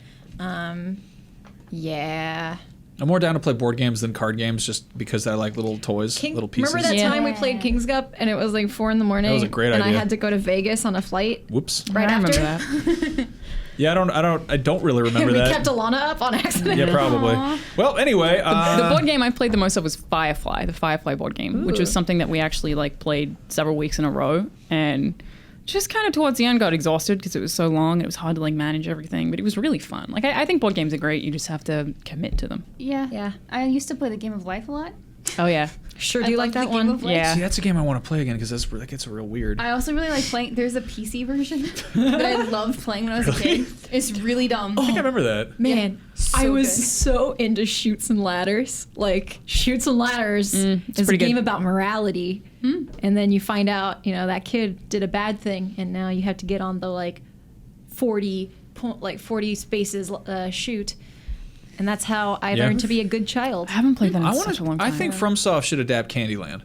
Yeah. I'm more down to play board games than card games, just because I like little toys, little pieces. Remember that time we played King's Cup and it was like 4 a.m. That was a great and idea. I had to go to Vegas on a flight. Whoops. Right after. That. Yeah, I don't really remember we that. We kept Alana up on accident. Yeah, probably. Aww. Well, anyway, the board game I played the most of was Firefly, the Firefly board game, which was something that we actually like played several weeks in a row, and just kind of towards the end got exhausted because it was so long and it was hard to like manage everything, but it was really fun. Like I think board games are great. You just have to commit to them. Yeah. I used to play the Game of Life a lot. Oh yeah. Sure, do you like that one? Yeah. See, that's a game I want to play again because that gets real weird. I also really like playing. There's a PC version that I loved playing when I was a kid. It's really dumb. I think I remember that. Man, so I was good. so into Chutes and Ladders. Like, Chutes and Ladders is a game about morality. And then you find out, that kid did a bad thing, and now you have to get on the, 40 spaces chute. And that's how I learned to be a good child. I haven't played that in such a long time. I think FromSoft should adapt Candyland.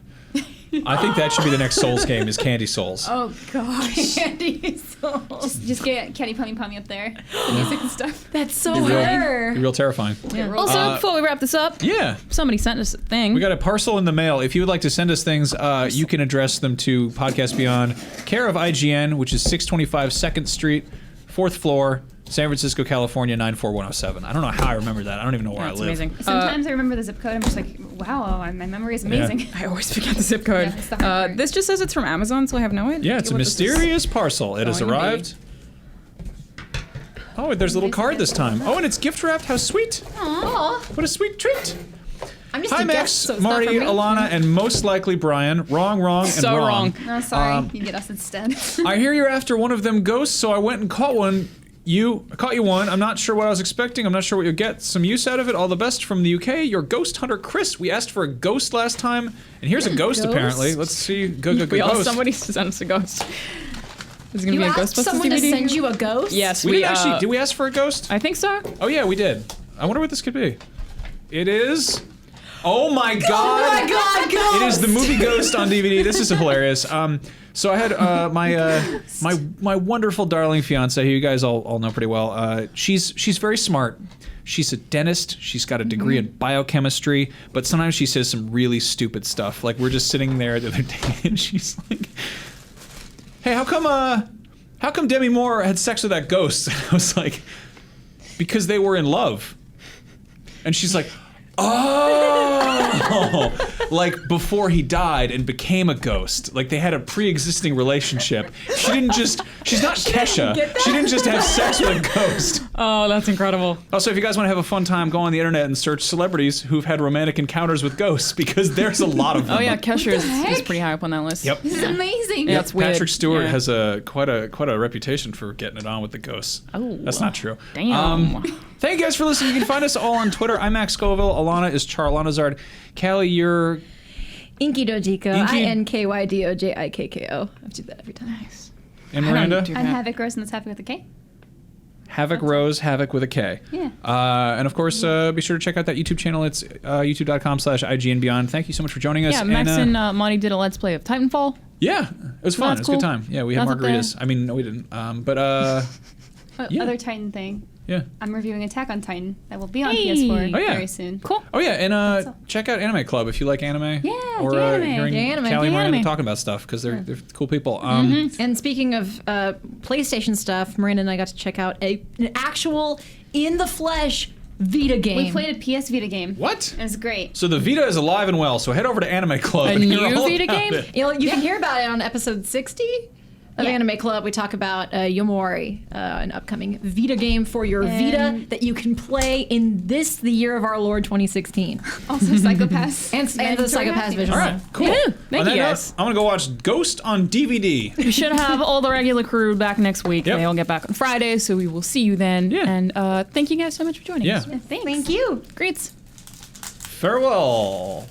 I think that should be the next Souls game is Candy Souls. Oh gosh. Candy Souls. Just get Kenny Pummy up there. The music and stuff. That's so Be her. real terrifying. Yeah. Also, before we wrap this up, Yeah. somebody sent us a thing. We got a parcel in the mail. If you would like to send us things, you can address them to Podcast Beyond, care of IGN, which is 625 2nd Street, 4th floor, San Francisco, California, 94107. I don't know how I remember that. I don't even know where I live. Amazing. Sometimes I remember the zip code. I'm just like, wow, my memory is amazing. I always forget the zip code. Yeah, it's the hard part. This just says it's from Amazon, so I have no idea. Yeah, it's a what this is. mysterious parcel. It has going to be. arrived. Oh, there's a little card this time. Oh, and it's gift wrapped. How sweet. Aw. What a sweet treat. I'm just Hi, a Max, guest, so it's not Marty, for me. Alana, and most likely Brian. Wrong, and So wrong. No, sorry. You get us instead. I hear you're after one of them ghosts, so I went and caught one. I caught you one. I'm not sure what I was expecting. I'm not sure what you'll get some use out of it. All the best from the UK. Your ghost hunter, Chris. We asked for a ghost last time, and here's a ghost, apparently. Let's see. Ghost. Somebody sent us a ghost. Is it going to You be a asked Ghostbusters someone DVD? to send you a ghost? Yes, We didn't actually. Did we ask for a ghost? I think so. Oh, yeah, we did. I wonder what this could be. It is. Oh my God! Oh my God, ghost! It is the movie Ghost on DVD. This is hilarious. So I had my wonderful darling fiance, who you guys all know pretty well. She's very smart. She's a dentist. She's got a degree in biochemistry, but sometimes she says some really stupid stuff. Like we're just sitting there the other day, and she's like, "Hey, how come Demi Moore had sex with that ghost?" And I was like, "Because they were in love." And she's like, "Oh, like before he died and became a ghost. Like they had a pre-existing relationship. She's not Kesha. She didn't just have sex with a ghost." Oh, that's incredible. Also, if you guys want to have a fun time, go on the internet and search celebrities who've had romantic encounters with ghosts, because there's a lot of them. Oh yeah, Kesher is pretty high up on that list. Yep. This is amazing. Yeah, it's weird. Patrick Stewart Yeah. has quite a reputation for getting it on with the ghosts. Oh. That's not true. Damn. Thank you guys for listening. You can find us all on Twitter. I'm Max Scoville. Alana is Charlanazard. Callie, you're Inky Dojiko. Inky- INKYDOJIKKO. I do that every time. Nice. and I don't Miranda. do I'm that. Havoc Rose, and that's Havoc with a K. Havoc Rose, Havoc with a K. Yeah. And of course, be sure to check out that YouTube channel. It's youtube.com/IGNBeyond. Thank you so much for joining us. Yeah, Max and Monty did a Let's Play of Titanfall. Yeah, it was fun. It was a cool. good time. Yeah, we had That's up there. margaritas. I mean, no, we didn't. Yeah. Other Titan thing. Yeah. I'm reviewing Attack on Titan that will be on Hey. PS4 Oh, yeah. very soon. Cool. Oh yeah, and all. check out Anime Club if you like anime. Yeah, or do anime. hearing Do anime. Callie Do and Miranda anime. talking about stuff because they're cool people. And speaking of PlayStation stuff, Miranda and I got to check out an actual in the flesh Vita game. We played a PS Vita game. What? It was great. So the Vita is alive and well. So head over to Anime Club. A and hear new all Vita about game? it. You can hear about it on episode 60. of Anime Club, we talk about Yomori, an upcoming Vita game for your Vita that you can play in the year of our Lord 2016. Also Psychopaths. and the Psychopaths visual. All right, cool. Yeah, thank you guys. I'm gonna go watch Ghost on DVD. We should have all the regular crew back next week. Yep. They all get back on Friday, so we will see you then. Yeah. And thank you guys so much for joining us. Thanks. Thank you. Great. Farewell.